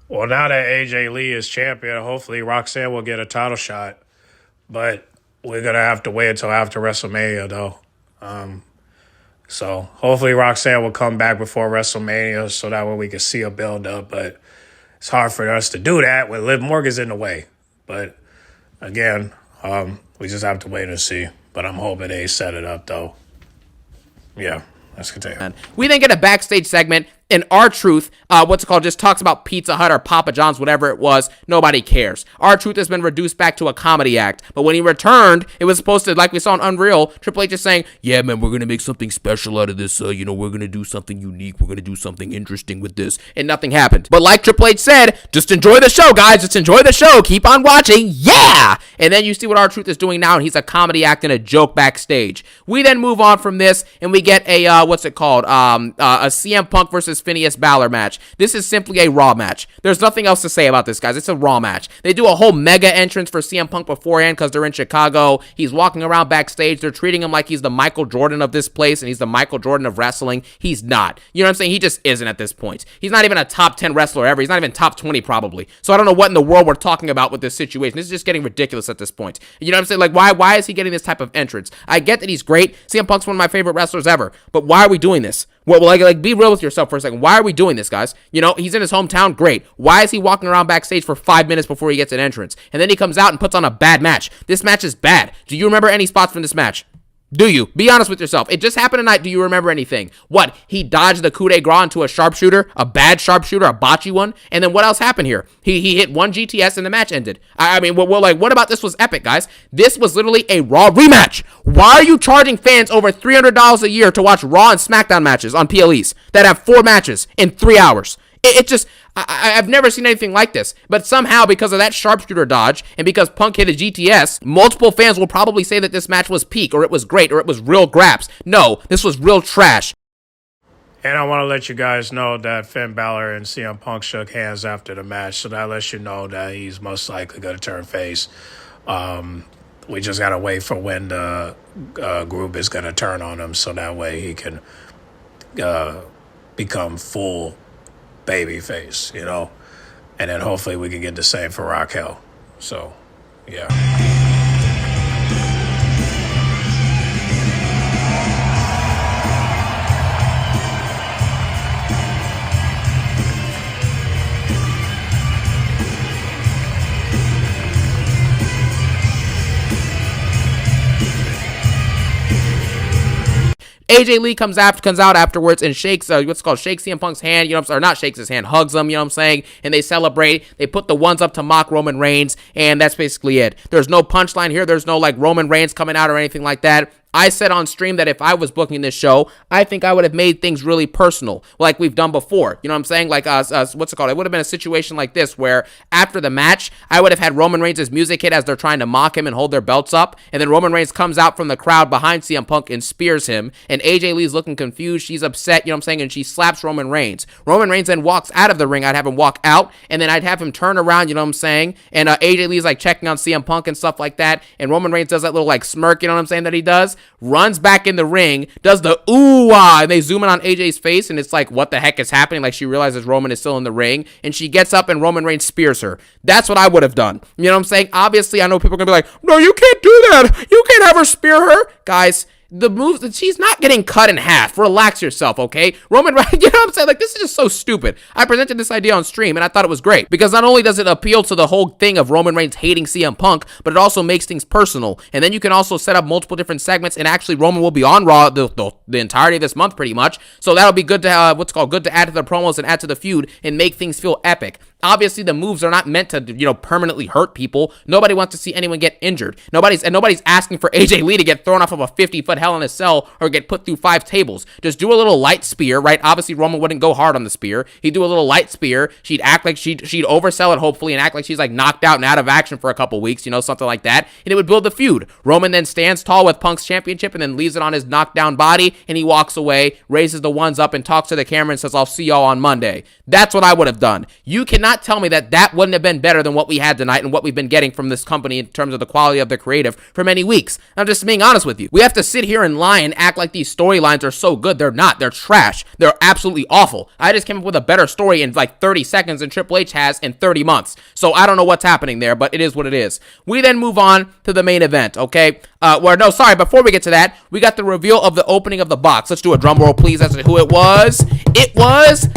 [SPEAKER 3] Well, now that AJ Lee is champion, hopefully Roxanne will get a title shot. But we're going to have to wait until after WrestleMania, though. So hopefully Roxanne will come back before WrestleMania so that way we can see a build-up. But it's hard for us to do that when Liv Morgan's in the way. But again, we just have to wait and see. But I'm hoping they set it up, though. Yeah, let's continue.
[SPEAKER 4] We then get a backstage segment. And R-Truth, just talks about Pizza Hut or Papa John's, whatever it was. Nobody cares. R-Truth has been reduced back to a comedy act. But when he returned, it was supposed to, like we saw on Unreal, Triple H is saying, yeah, man, we're going to make something special out of this. We're going to do something unique. We're going to do something interesting with this. And nothing happened. But like Triple H said, just enjoy the show, guys. Just enjoy the show. Keep on watching. Yeah! And then you see what R-Truth is doing now, and he's a comedy act and a joke backstage. We then move on from this, and we get a, a CM Punk versus Phineas Balor match. This is simply a Raw match. There's nothing else to say about this, guys. It's a Raw match. They do a whole mega entrance for CM Punk beforehand because they're in Chicago. He's walking around backstage. They're treating him like he's the Michael Jordan of this place, and he's the Michael Jordan of wrestling. He's not. You know what I'm saying? He just isn't at this point. He's not even a top 10 wrestler ever. He's not even top 20 probably. So I don't know what in the world we're talking about with this situation. This is just getting ridiculous at this point. You know what I'm saying? Like, why is he getting this type of entrance? I get that he's great. CM Punk's one of my favorite wrestlers ever. But why are we doing this? Well, like, be real with yourself for a second. Why are we doing this, guys? You know, he's in his hometown. Great. Why is he walking around backstage for 5 minutes before he gets an entrance? And then he comes out and puts on a bad match. This match is bad. Do you remember any spots from this match? Do you? Be honest with yourself. It just happened tonight. Do you remember anything? What? He dodged the coup de grace into a sharpshooter, a bad sharpshooter, a botchy one. And then what else happened here? He hit one GTS and the match ended. I mean, what about this was epic, guys? This was literally a Raw rematch. Why are you charging fans over $300 a year to watch Raw and SmackDown matches on PLEs that have 4 matches in 3 hours? It just, I've never seen anything like this. But somehow, because of that sharpshooter dodge, and because Punk hit a GTS, multiple fans will probably say that this match was peak, or it was great, or it was real graps. No, this was real trash.
[SPEAKER 3] And I want to let you guys know that Finn Balor and CM Punk shook hands after the match, so that lets you know that he's most likely going to turn face. We just got to wait for when the group is going to turn on him, so that way he can become full babyface, you know, and then hopefully we can get the same for Raquel. So, yeah.
[SPEAKER 4] AJ Lee comes out afterwards and shakes shakes CM Punk's hand, you know what I'm saying, or not shakes his hand, hugs him, you know what I'm saying, and they celebrate. They put the ones up to mock Roman Reigns, and that's basically it. There's no punchline here. There's no like Roman Reigns coming out or anything like that. I said on stream that if I was booking this show, I think I would have made things really personal, like we've done before. You know what I'm saying? Like, it would have been a situation like this, where after the match, I would have had Roman Reigns' music hit as they're trying to mock him and hold their belts up, and then Roman Reigns comes out from the crowd behind CM Punk and spears him, and AJ Lee's looking confused. She's upset, you know what I'm saying, and she slaps Roman Reigns. Roman Reigns then walks out of the ring. I'd have him walk out, and then I'd have him turn around, you know what I'm saying, and AJ Lee's like checking on CM Punk and stuff like that, and Roman Reigns does that little like smirk, you know what I'm saying, that he does, runs back in the ring, does the ooh-ah, and they zoom in on AJ's face, and it's like, what the heck is happening? Like, she realizes Roman is still in the ring, and she gets up, and Roman Reigns spears her. That's what I would have done. You know what I'm saying? Obviously, I know people are gonna be like, no, you can't do that. You can't have her spear her. Guys, the moves, she's not getting cut in half. Relax yourself, okay? Roman Reigns, you know what I'm saying? Like, this is just so stupid. I presented this idea on stream, and I thought it was great, because not only does it appeal to the whole thing of Roman Reigns hating CM Punk, but it also makes things personal. And then you can also set up multiple different segments, and actually Roman will be on Raw the entirety of this month, pretty much. So that'll be good to, good to add to the promos and add to the feud and make things feel epic. Obviously, the moves are not meant to, you know, permanently hurt people. Nobody wants to see anyone get injured. Nobody's asking for AJ Lee to get thrown off of a 50-foot Hell in a Cell or get put through 5 tables. Just do a little light spear, right? Obviously, Roman wouldn't go hard on the spear. He'd do a little light spear. She'd act like she'd oversell it, hopefully, and act like she's like knocked out and out of action for a couple weeks, you know, something like that. And it would build the feud. Roman then stands tall with Punk's championship and then leaves it on his knockdown body, and he walks away, raises the ones up, and talks to the camera and says, I'll see y'all on Monday. That's what I would have done. You cannot tell me that wouldn't have been better than what we had tonight and what we've been getting from this company in terms of the quality of the creative for many weeks. I'm just being honest with you. We have to sit here and lie and act like these storylines are so good. They're not. They're trash. They're absolutely awful. I just came up with a better story in like 30 seconds than Triple H has in 30 months. So I don't know what's happening there, but it is what it is. We then move on to the main event, okay? Before we get to that, we got the reveal of the opening of the box. Let's do a drum roll, please, as to who it was. It was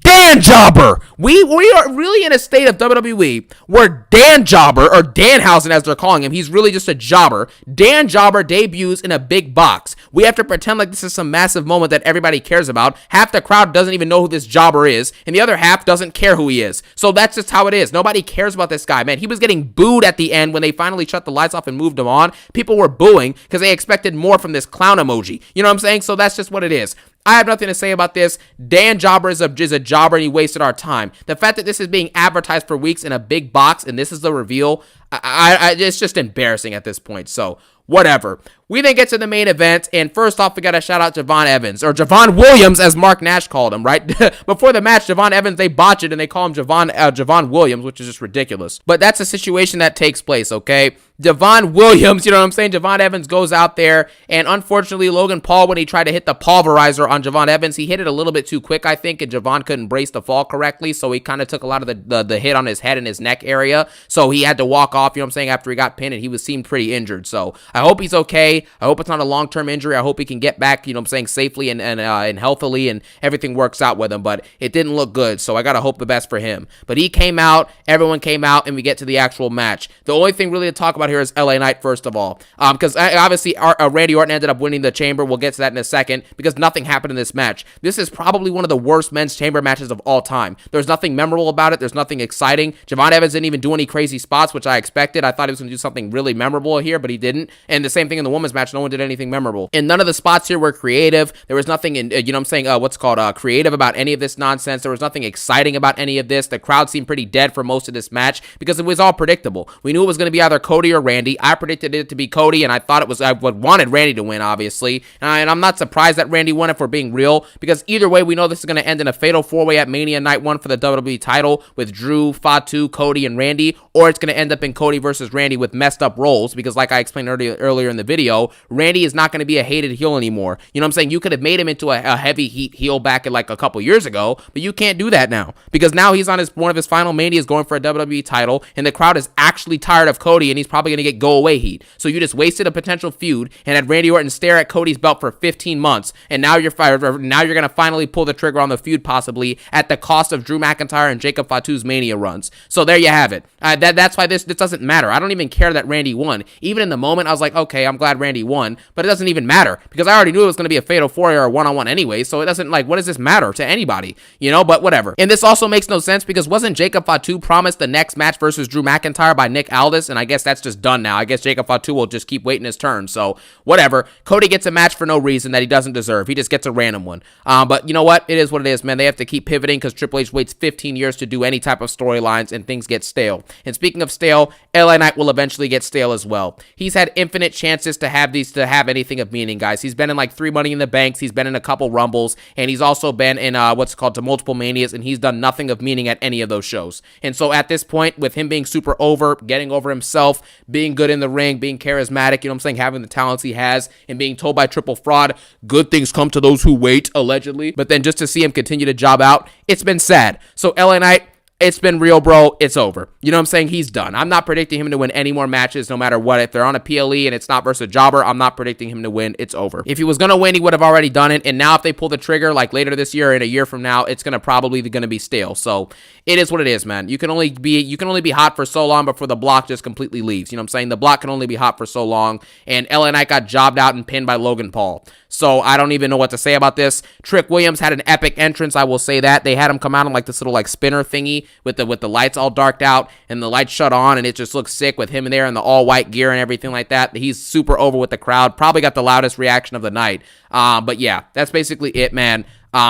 [SPEAKER 4] Dan Jobber. We are really in a state of WWE where Dan Jobber, or Danhausen as they're calling him, he's really just a jobber. Dan Jobber debuts in a big box. We have to pretend like this is some massive moment that everybody cares about. Half the crowd doesn't even know who this jobber is, and the other half doesn't care who he is. So that's just how it is. Nobody cares about this guy, man. He was getting booed at the end when they finally shut the lights off and moved him on. People were booing because they expected more from this clown emoji. You know what I'm saying? So that's just what it is. I have nothing to say about this. Dan Jobber is a jobber, and he wasted our time. The fact that this is being advertised for weeks in a big box and this is the reveal, it's just embarrassing at this point. So whatever. We then get to the main event, and first off, we got to shout out Javon Evans, or Javon Williams, as Mark Nash called him, right? Before the match, Javon Evans, they botch it, and they call him Javon Williams, which is just ridiculous. But that's a situation that takes place, okay? Javon Williams, you know what I'm saying? Javon Evans goes out there, and unfortunately, Logan Paul, when he tried to hit the pulverizer on Javon Evans, he hit it a little bit too quick, I think, and Javon couldn't brace the fall correctly, so he kind of took a lot of the hit on his head and his neck area, so he had to walk off, you know what I'm saying, after he got pinned, and he seemed pretty injured, so I hope he's okay. I hope it's not a long-term injury. I hope he can get back, you know what I'm saying, safely and healthily, and everything works out with him, but it didn't look good, so I gotta hope the best for him. But he came out, everyone came out, and we get to the actual match. The only thing really to talk about here is LA Knight, first of all, because obviously Randy Orton ended up winning the Chamber. We'll get to that in a second, because nothing happened in this match. This is probably one of the worst men's Chamber matches of all time. There's nothing memorable about it. There's nothing exciting. Javon Evans didn't even do any crazy spots, which I expected. I thought he was going to do something really memorable here, but he didn't. And the same thing in the women's match. No one did anything memorable. And none of the spots here were creative. There was nothing in, you know what I'm saying, creative about any of this nonsense. There was nothing exciting about any of this. The crowd seemed pretty dead for most of this match because it was all predictable. We knew it was going to be either Cody or Randy. I predicted it to be Cody, and I thought I wanted Randy to win, obviously. And I'm not surprised that Randy won, if we're being real, because either way, we know this is going to end in a fatal four-way at Mania Night 1 for the WWE title with Drew, Fatu, Cody, and Randy, or it's going to end up in Cody versus Randy with messed up roles, because like I explained earlier in the video, Randy is not going to be a hated heel anymore. You know what I'm saying? You could have made him into a heavy heat heel back in like a couple years ago, but you can't do that now, because now he's on one of his final Manias going for a WWE title, and the crowd is actually tired of Cody, and he's probably going to get go-away heat. So you just wasted a potential feud and had Randy Orton stare at Cody's belt for 15 months, and now you're going to finally pull the trigger on the feud, possibly at the cost of Drew McIntyre and Jacob Fatu's Mania runs. So there you have it. That's why this doesn't matter. I don't even care that Randy won. Even in the moment, I was like, okay, I'm glad Randy won, but it doesn't even matter, because I already knew it was going to be a fatal four-way or a one-on-one anyway, so it doesn't, like, what does this matter to anybody, you know, but whatever. And this also makes no sense, because wasn't Jacob Fatu promised the next match versus Drew McIntyre by Nick Aldis, and I guess that's just done now. I guess Jacob Fatu will just keep waiting his turn, so whatever. Cody gets a match for no reason that he doesn't deserve. He just gets a random one. But you know what? It is what it is, man. They have to keep pivoting, because Triple H waits 15 years to do any type of storylines, and things get stale. And speaking of stale, LA Knight will eventually get stale as well. He's had infinite chances to have anything of meaning, guys. He's been in like 3 Money in the Banks. He's been in a couple Rumbles, and he's also been in to multiple Manias, and he's done nothing of meaning at any of those shows. And so at this point, with him being super over, getting over himself, being good in the ring, being charismatic, you know what I'm saying, having the talents he has, and being told by Triple Fraud, good things come to those who wait, allegedly. But then just to see him continue to job out, it's been sad. So LA Knight, it's been real, bro. It's over. You know what I'm saying? He's done. I'm not predicting him to win any more matches, no matter what. If they're on a PLE and it's not versus a jobber, I'm not predicting him to win. It's over. If he was going to win, he would have already done it. And now if they pull the trigger, like later this year or in a year from now, it's probably going to be stale. So it is what it is, man. You can only be hot for so long before the block just completely leaves. You know what I'm saying? The block can only be hot for so long. And LA Knight got jobbed out and pinned by Logan Paul. So I don't even know what to say about this. Trick Williams had an epic entrance, I will say that. They had him come out on like this little like spinner thingy with the lights all darked out and the lights shut on, and it just looks sick with him in there in the all white gear and everything like that. He's super over with the crowd. Probably got the loudest reaction of the night. But yeah, that's basically it, man.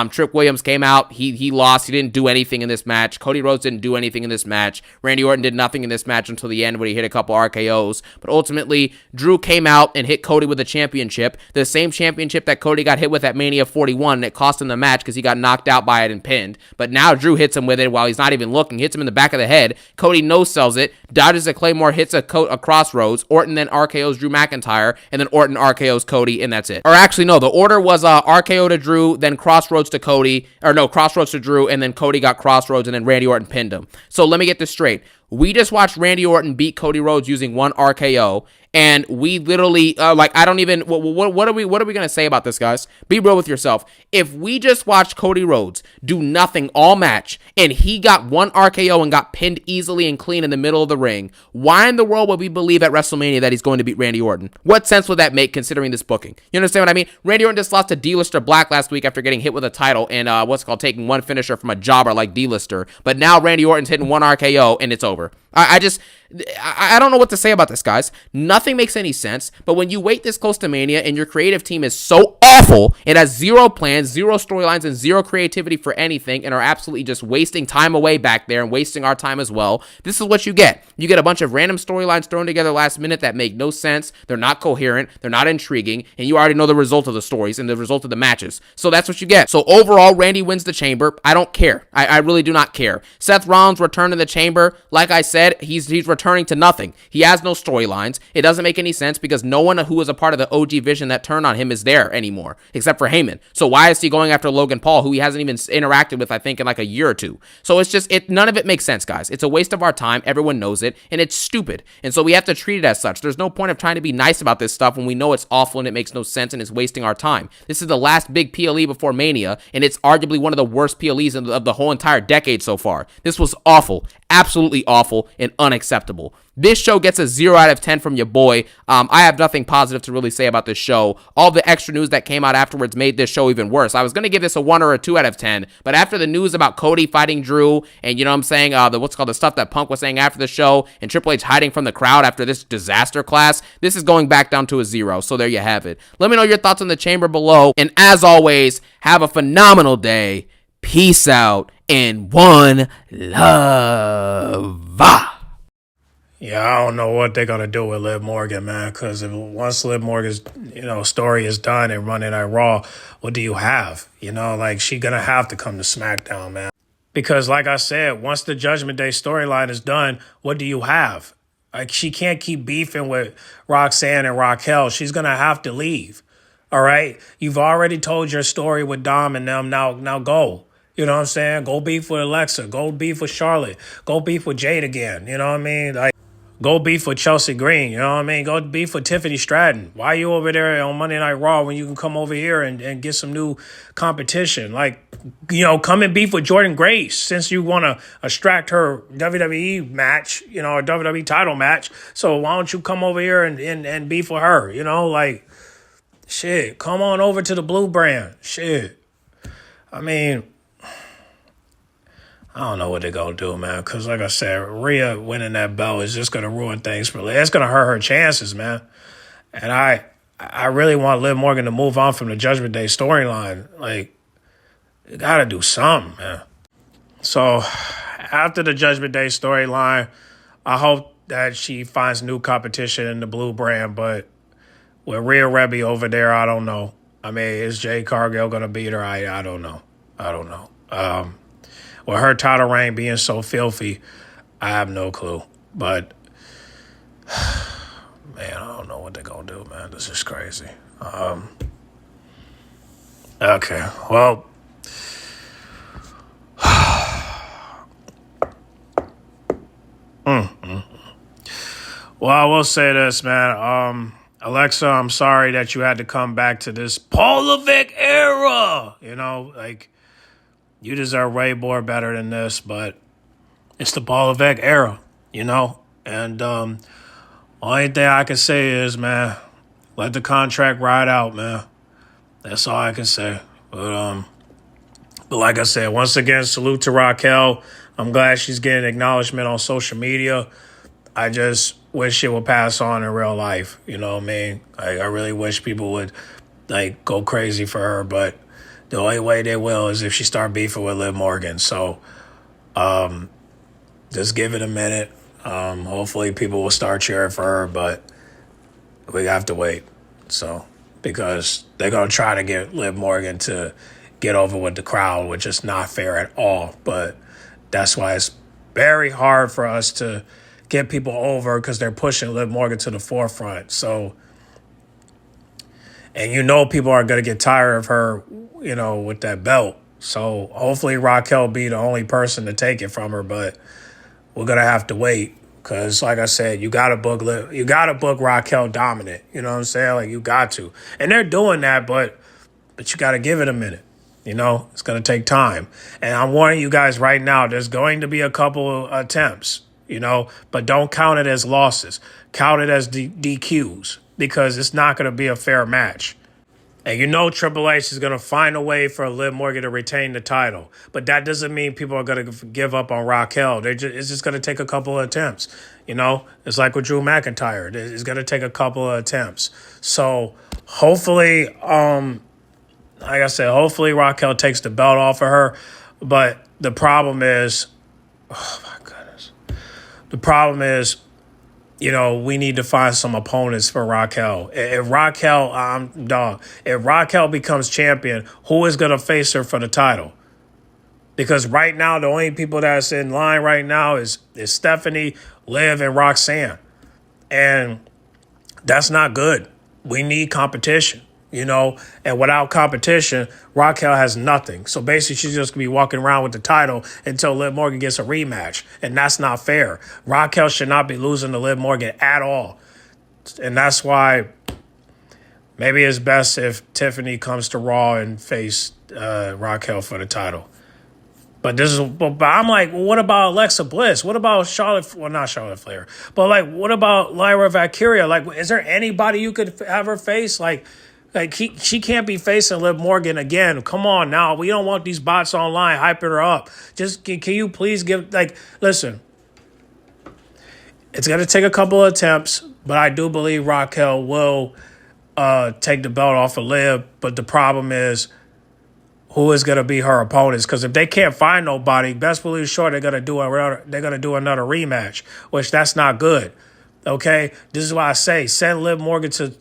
[SPEAKER 4] Trick Williams came out. He lost. He didn't do anything in this match. Cody Rhodes didn't do anything in this match. Randy Orton did nothing in this match until the end when he hit a couple RKOs. But ultimately, Drew came out and hit Cody with a championship. The same championship that Cody got hit with at Mania 41. And it cost him the match because he got knocked out by it and pinned. But now Drew hits him with it while he's not even looking. Hits him in the back of the head. Cody no-sells it. Dodges a Claymore, hits a Crossroads. Orton then RKOs Drew McIntyre. And then Orton RKOs Cody, and that's it. Or actually, no. The order was RKO to Drew, then Crossroads to Cody, or no, Crossroads to Drew, and then Cody got Crossroads, and then Randy Orton pinned him. So let me get this straight. We just watched Randy Orton beat Cody Rhodes using one RKO, And we literally, like, I don't even, what are we going to say about this, guys? Be real with yourself. If we just watched Cody Rhodes do nothing all match, and he got one RKO and got pinned easily and clean in the middle of the ring, why in the world would we believe at WrestleMania that he's going to beat Randy Orton? What sense would that make considering this booking? You understand what I mean? Randy Orton just lost to D-Lister Black last week after getting hit with a title and taking one finisher from a jobber like D-Lister. But now Randy Orton's hitting one RKO and it's over. I don't know what to say about this, guys. Nothing makes any sense. But when you wait this close to Mania and your creative team is so awful, it has zero plans, zero storylines, and zero creativity for anything, and are absolutely just wasting time away back there and wasting our time as well, this is what you get. You get a bunch of random storylines thrown together last minute that make no sense. They're not coherent. They're not intriguing. And you already know the result of the stories and the result of the matches. So that's what you get. So overall, Randy wins the Chamber. I don't care. I really do not care. Seth Rollins returned to the Chamber. Like I said, he's returning to nothing. He has no storylines. It doesn't make any sense because no one who was a part of the OG vision that turned on him is there anymore, except for Heyman. So why is he going after Logan Paul, who he hasn't even interacted with, I think, in like a year or two? So it's just, none of it makes sense, guys. It's a waste of our time. Everyone knows it, and it's stupid. And so we have to treat it as such. There's no point of trying to be nice about this stuff when we know it's awful and it makes no sense and it's wasting our time. This is the last big PLE before Mania, and it's arguably one of the worst PLEs of the whole entire decade so far. This was awful. Absolutely awful and unacceptable. This show gets a 0 out of 10 from your boy. I have nothing positive to really say about this show. All the extra news that came out afterwards made this show even worse. I was going to give this a 1 or a 2 out of 10, but after the news about Cody fighting Drew and, you know what I'm saying, the stuff that Punk was saying after the show and Triple H hiding from the crowd after this disaster class, this is going back down to a 0. So there you have it. Let me know your thoughts on the Chamber below. And as always, have a phenomenal day. Peace out and one love.
[SPEAKER 3] Yeah, I don't know what they're gonna do with Liv Morgan, man. Because once Liv Morgan's story is done and running at Raw, what do you have? She gonna have to come to SmackDown, man. Because like I said, once the Judgment Day storyline is done, what do you have? Like, she can't keep beefing with Roxanne and Raquel. She's gonna have to leave. All right, you've already told your story with Dom and them. Now go. You know what I'm saying? Go beef with Alexa. Go beef with Charlotte. Go beef with Jade again. You know what I mean? Like, go beef with Chelsea Green. You know what I mean? Go beef with Tiffany Stratton. Why are you over there on Monday Night Raw when you can come over here and get some new competition? Like, come and beef with Jordan Grace since you want to extract her WWE match, a WWE title match. So why don't you come over here and beef with her? Shit, come on over to the Blue brand. Shit. I mean, I don't know what they're going to do, man. Because like I said, Rhea winning that belt is just going to ruin things for Liv. It's going to hurt her chances, man. And I really want Liv Morgan to move on from the Judgment Day storyline. Like, you got to do something, man. So, after the Judgment Day storyline, I hope that she finds new competition in the Blue brand. But with Rhea Rebby over there, I don't know. I mean, is Jade Cargill going to beat her? I don't know. With her title reign being so filthy, I have no clue. But, man, I don't know what they're going to do, man. This is crazy. Okay, well. Well, I will say this, man. Alexa, I'm sorry that you had to come back to this Paul Levesque era. You deserve way more better than this, but it's the Paul Levesque era, And only thing I can say is, man, let the contract ride out, man. That's all I can say. But like I said, once again, salute to Raquel. I'm glad she's getting acknowledgement on social media. I just wish it would pass on in real life. You know what I mean? I really wish people would go crazy for her, but the only way they will is if she start beefing with Liv Morgan. So just give it a minute. Hopefully people will start cheering for her, but we have to wait. So, because they're going to try to get Liv Morgan to get over with the crowd, which is not fair at all. But that's why it's very hard for us to get people over, because they're pushing Liv Morgan to the forefront. So, and people are going to get tired of her, with that belt. So hopefully Raquel be the only person to take it from her, but we're going to have to wait, Cause like I said, you gotta book Raquel dominant. You know what I'm saying? Like you got to, and they're doing that, but you gotta give it a minute. You know, it's gonna take time, and I'm warning you guys right now. There's going to be a couple of attempts. You know, but don't count it as losses. Count it as DQs because it's not gonna be a fair match. And you know Triple H is going to find a way for Liv Morgan to retain the title. But that doesn't mean people are going to give up on Raquel. It's just going to take a couple of attempts. You know, it's like with Drew McIntyre. It's going to take a couple of attempts. So hopefully, like I said, hopefully Raquel takes the belt off of her. But the problem is, oh my goodness. The problem is, you know, we need to find some opponents for Raquel. If Raquel becomes champion, who is going to face her for the title? Because right now, the only people that's in line right now is Stephanie, Liv, and Roxanne. And that's not good. We need competition, you know. And without competition, Raquel has nothing. So basically, she's just going to be walking around with the title until Liv Morgan gets a rematch. And that's not fair. Raquel should not be losing to Liv Morgan at all. And that's why maybe it's best if Tiffany comes to Raw and face Raquel for the title. But I'm like, well, what about Alexa Bliss? What about Charlotte? Well, not Charlotte Flair, but like, what about Lyra Valkyria? Like, is there anybody you could have her face? Like she can't be facing Liv Morgan again. Come on now, we don't want these bots online hyping her up. Just can you please listen? It's gonna take a couple of attempts, but I do believe Raquel will take the belt off of Liv. But the problem is, who is going to be her opponents? Because if they can't find nobody, best believe sure they're going to do another rematch, which that's not good. Okay, this is why I say send Liv Morgan to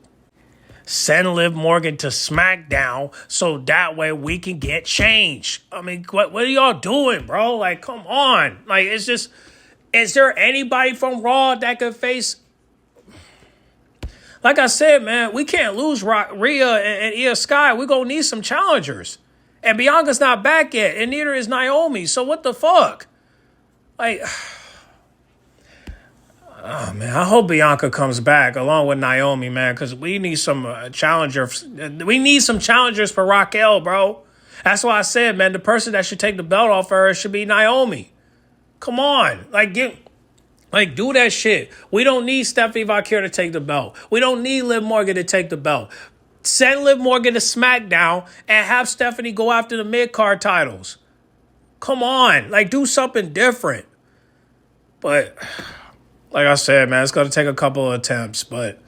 [SPEAKER 3] SmackDown so that way we can get change. I mean, what are y'all doing, bro? Like, come on. Like, it's just, is there anybody from Raw that could face? Like I said, man, we can't lose Rhea and Io Sky. We're going to need some challengers. And Bianca's not back yet, and neither is Naomi. So what the fuck? Like, oh, man, I hope Bianca comes back along with Naomi, man, because we need some challengers. We need some challengers for Raquel, bro. That's why I said, man, the person that should take the belt off her should be Naomi. Come on. Do that shit. We don't need Stephanie Valkyrie to take the belt. We don't need Liv Morgan to take the belt. Send Liv Morgan to SmackDown and have Stephanie go after the mid-card titles. Come on. Do something different. But, like I said, man, it's going to take a couple of attempts. But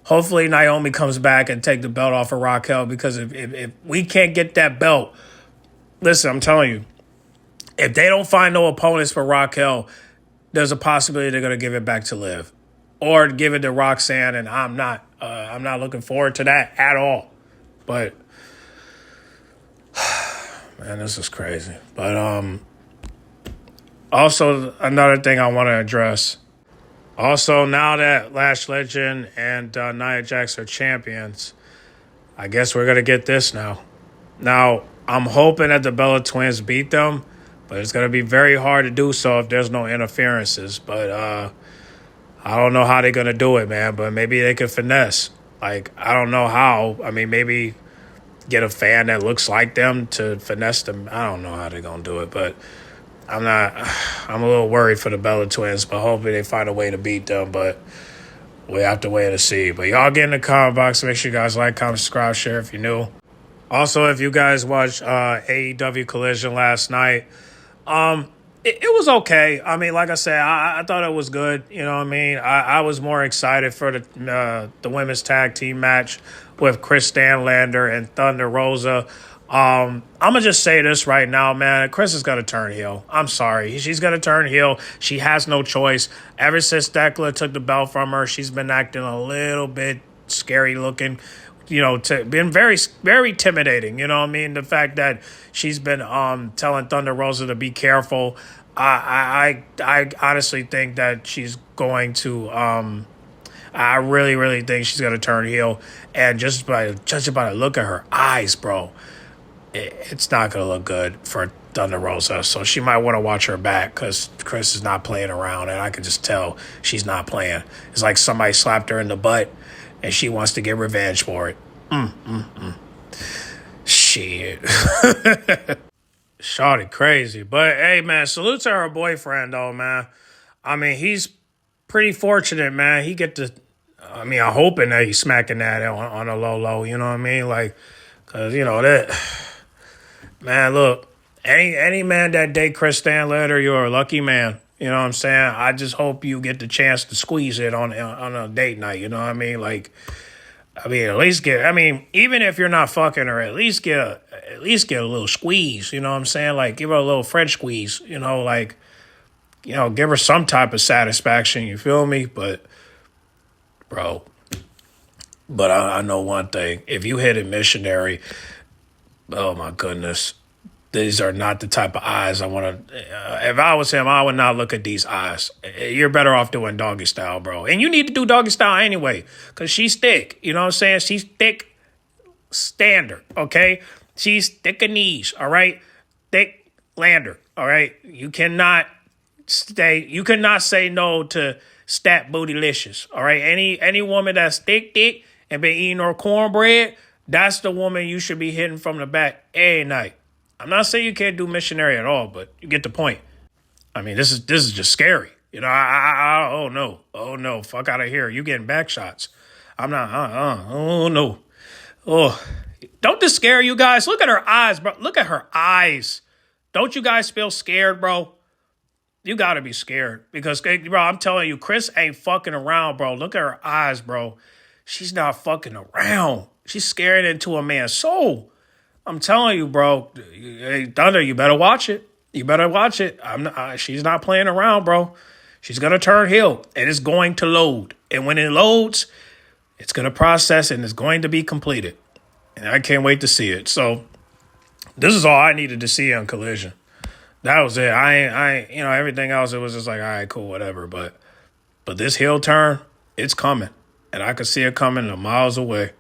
[SPEAKER 3] hopefully Naomi comes back and take the belt off of Raquel. Because if we can't get that belt, listen, I'm telling you, if they don't find no opponents for Raquel, there's a possibility they're going to give it back to Liv. Or give it to Roxanne, and I'm not looking forward to that at all. But man, this is crazy. But also another thing I want to address. Also, now that Lash Legend and Nia Jax are champions, I guess we're gonna get this now. Now I'm hoping that the Bella Twins beat them, but it's gonna be very hard to do so if there's no interferences. But I don't know how they're going to do it, man, but maybe they could finesse. I don't know how. I mean, maybe get a fan that looks like them to finesse them. I don't know how they're going to do it, but I'm a little worried for the Bella Twins, but hopefully they find a way to beat them, but we have to wait and see. But y'all get in the comment box. Make sure you guys like, comment, subscribe, share if you're new. Also, if you guys watched AEW Collision last night, it was okay. I mean, like I said, I thought it was good. You know what I mean? I was more excited for the women's tag team match with Chris Stanlander and Thunder Rosa. I'm going to just say this right now, man. Chris is going to turn heel. I'm sorry. She's going to turn heel. She has no choice. Ever since Thekla took the belt from her, she's been acting a little bit scary looking. You know, been very, very intimidating. You know what I mean? The fact that she's been telling Thunder Rosa to be careful. I honestly think that she's going to. I really, really think she's going to turn heel. And just by the look at her eyes, bro, it's not going to look good for Thunder Rosa. So she might want to watch her back because Chris is not playing around, and I can just tell she's not playing. It's like somebody slapped her in the butt, and she wants to get revenge for it. Shit. Shawty crazy. But, hey, man, salute to her boyfriend, though, man. I mean, he's pretty fortunate, man. He get to, I mean, I'm hoping that he's smacking that on a low, you know what I mean? Like, because, you know, that, man, look, any man that date Chris Stanletter, you're a lucky man. You know what I'm saying? I just hope you get the chance to squeeze it on a date night, you know what I mean? Like, I mean, at least get, I mean, even if you're not fucking her, at least get a little squeeze, you know what I'm saying? Like, give her a little French squeeze, you know, like, you know, give her some type of satisfaction, you feel me? But, bro, I know one thing. If you hit a missionary, oh my goodness, these are not the type of eyes I want to. If I was him, I would not look at these eyes. You're better off doing doggy style, bro. And you need to do doggy style anyway, because she's thick. You know what I'm saying? She's thick standard, okay? She's thick of knees, all right? Thick lander, all right? You cannot say no to stat bootylicious, all right? Any woman that's thick and been eating her cornbread, that's the woman you should be hitting from the back every night. I'm not saying you can't do missionary at all, but you get the point. I mean, this is just scary. You know, oh no, fuck out of here. You getting back shots. I'm not, oh no. Oh, don't this scare you guys? Look at her eyes, bro. Look at her eyes. Don't you guys feel scared, bro? You gotta be scared because, bro, I'm telling you, Chris ain't fucking around, bro. Look at her eyes, bro. She's not fucking around. She's scaring into a man's soul. I'm telling you, bro. Hey, Thunder, you better watch it. You better watch it. She's not playing around, bro. She's gonna turn heel, and it's going to load. And when it loads, it's gonna process, and it's going to be completed. And I can't wait to see it. So this is all I needed to see on Collision. That was it. I you know, everything else, it was just like, all right, cool, whatever. But this heel turn, it's coming. And I could see it coming a miles away.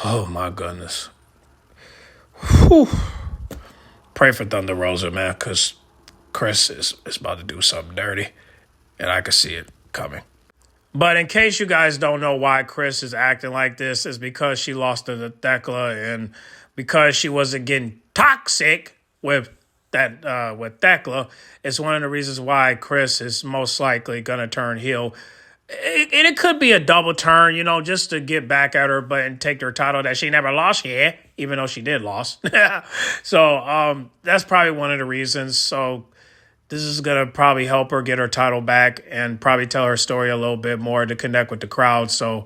[SPEAKER 3] Oh, my goodness. Whew. Pray for Thunder Rosa, man, because Chris is about to do something dirty. And I could see it coming. But in case you guys don't know why Chris is acting like this, is because she lost to Thekla and because she wasn't getting toxic with Thekla. It's one of the reasons why Chris is most likely going to turn heel. It could be a double turn, you know, just to get back at her, but and take her title that she never lost yet, even though she did lost. So that's probably one of the reasons. So this is going to probably help her get her title back and probably tell her story a little bit more to connect with the crowd. So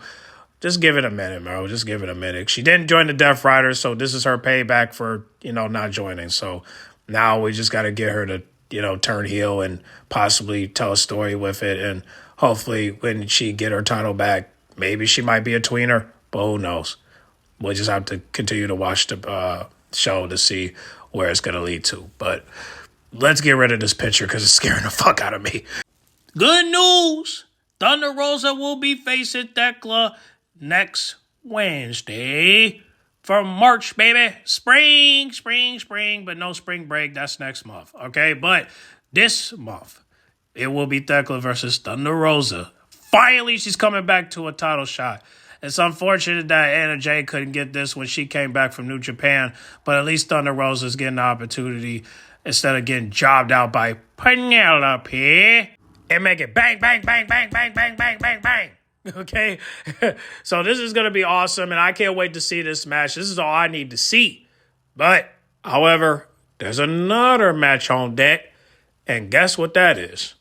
[SPEAKER 3] just give it a minute, bro. Just give it a minute. She didn't join the Death Riders, so this is her payback for, you know, not joining. So now we just got to get her to, you know, turn heel and possibly tell a story with it. And hopefully when she get her title back, maybe she might be a tweener, but who knows? We'll just have to continue to watch the show to see where it's going to lead to. But let's get rid of this picture because it's scaring the fuck out of me. Good news. Thunder Rosa will be facing Thekla next Wednesday for March, baby. Spring, but no spring break. That's next month, okay? But this month, it will be Thekla versus Thunder Rosa. Finally, she's coming back to a title shot. It's unfortunate that Anna Jay couldn't get this when she came back from New Japan, but at least Thunder Rosa is getting the opportunity instead of getting jobbed out by Penelope and make it bang, bang, bang, bang, bang, bang, bang, bang, bang. Okay? So this is going to be awesome, and I can't wait to see this match. This is all I need to see. But, however, there's another match on deck, and guess what that is?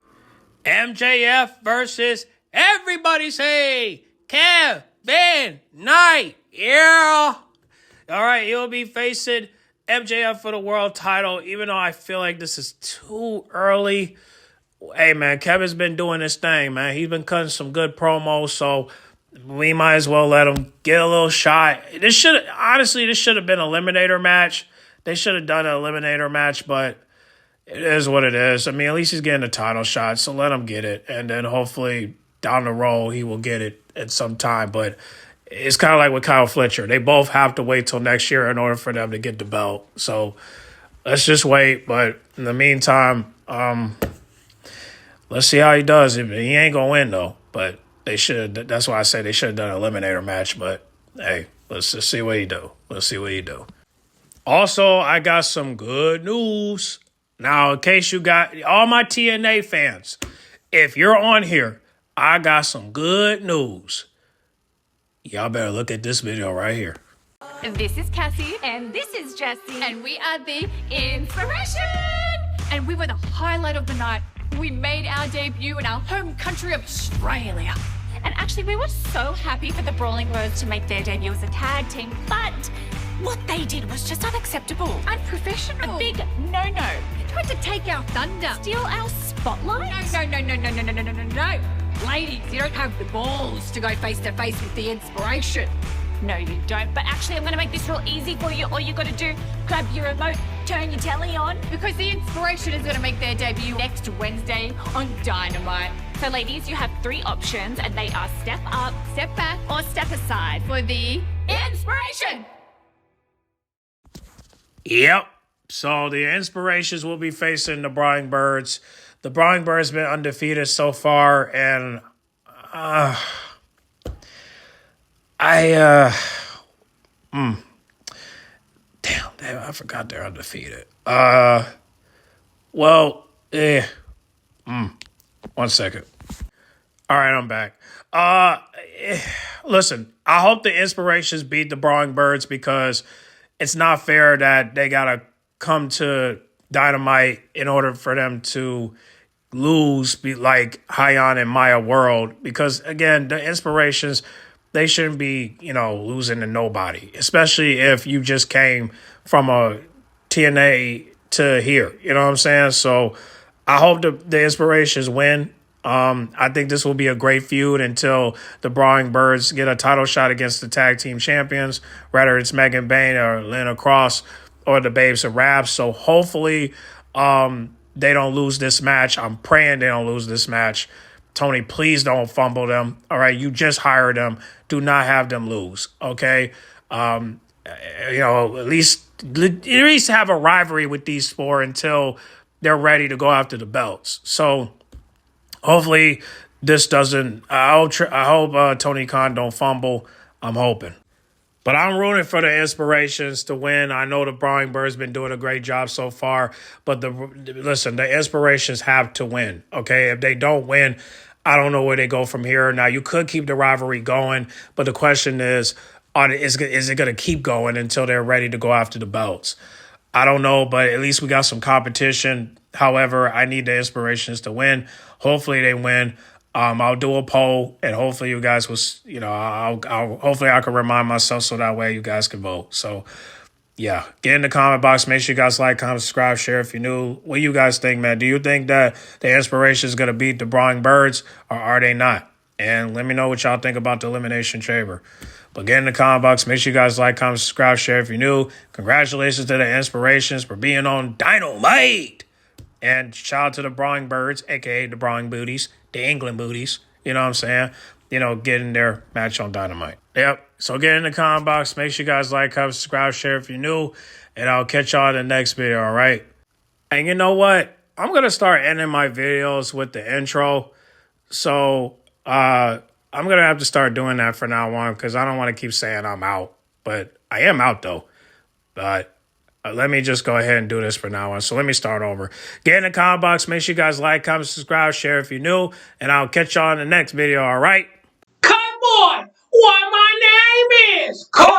[SPEAKER 3] MJF versus everybody say Kevin Knight. Yeah. All right, he'll be facing MJF for the world title, even though I feel like this is too early. Hey, man, Kevin's been doing this thing, man. He's been cutting some good promos, so we might as well let him get a little shot. This should have been an eliminator match. They should have done an eliminator match, but it is what it is. I mean, at least he's getting a title shot, so let him get it. And then hopefully down the road he will get it at some time. But it's kind of like with Kyle Fletcher. They both have to wait till next year in order for them to get the belt. So let's just wait. But in the meantime, let's see how he does. He ain't gonna win though. But they should. That's why I say they should have done an eliminator match. But hey, let's just see what he do. Let's see what he do. Also, I got some good news. Now, in case you got all my TNA fans, if you're on here, I got some good news. Y'all better look at this video right here.
[SPEAKER 8] This is Cassie. And this is Jessie. And we are the Inspiration. And we were the highlight of the night. We made our debut in our home country of Australia. And actually, we were so happy for the Brawling Bros to make their debut as a tag team. But what they did was just unacceptable. Unprofessional. A big no-no. Tried to take our thunder. Steal our spotlight. No. Ladies, you don't have the balls to go face-to-face with the Inspiration. No, you don't. But actually, I'm going to make this real easy for you. All you got to do, grab your remote, turn your telly on, because the Inspiration is going to make their debut next Wednesday on Dynamite. So, ladies, you have 3 options, and they are step up, step back, or step aside for the Inspiration.
[SPEAKER 3] Yep. So the Inspirations will be facing the Brawling Birds. The Brawling Birds been undefeated so far, and damn, I forgot they're undefeated. One second. All right, I'm back. Listen, I hope the Inspirations beat the Brawling Birds because it's not fair that they gotta come to Dynamite in order for them to lose, be like Hyon and Maya World. Because again, the Inspirations, they shouldn't be, losing to nobody, especially if you just came from a TNA to here. You know what I'm saying? So I hope the Inspirations win. I think this will be a great feud until the Brawling Birds get a title shot against the tag team champions, whether it's Megan Bayne or Lena Cross or the Babes of Rap. So hopefully they don't lose this match. I'm praying they don't lose this match. Tony, please don't fumble them. All right, you just hired them. Do not have them lose. Okay, at least have a rivalry with these 4 until they're ready to go after the belts. So hopefully this doesn't. I hope Tony Khan don't fumble. I'm hoping. But I'm rooting for the Inspirations to win. I know the Brawling Birds been doing a great job so far. But the Inspirations have to win. Okay, if they don't win, I don't know where they go from here. Now, you could keep the rivalry going. But the question is it going to keep going until they're ready to go after the belts? I don't know, but at least we got some competition. However, I need the Inspirations to win. Hopefully they win. I'll do a poll, and hopefully you guys will, hopefully I can remind myself so that way you guys can vote. So, yeah, get in the comment box. Make sure you guys like, comment, subscribe, share if you're new. What do you guys think, man? Do you think that the Inspiration is going to beat the Brawling Birds, or are they not? And let me know what y'all think about the Elimination Chamber. But get in the comment box. Make sure you guys like, comment, subscribe, share if you're new. Congratulations to the Inspirations for being on Dynamite. And shout out to the Brawling Birds, a.k.a. the Brawling Booties, the England Booties. You know what I'm saying? Getting their match on Dynamite. Yep. So get in the comment box. Make sure you guys like, comment, subscribe, share if you're new. And I'll catch y'all in the next video, all right? And you know what? I'm going to start ending my videos with the intro. So I'm going to have to start doing that from now on because I don't want to keep saying I'm out. But I am out, though. But let me just go ahead and do this for now on. So let me start over. Get in the comment box. Make sure you guys like, comment, subscribe, share if you're new. And I'll catch y'all in the next video, all right?
[SPEAKER 9] Come on! What my name is? Come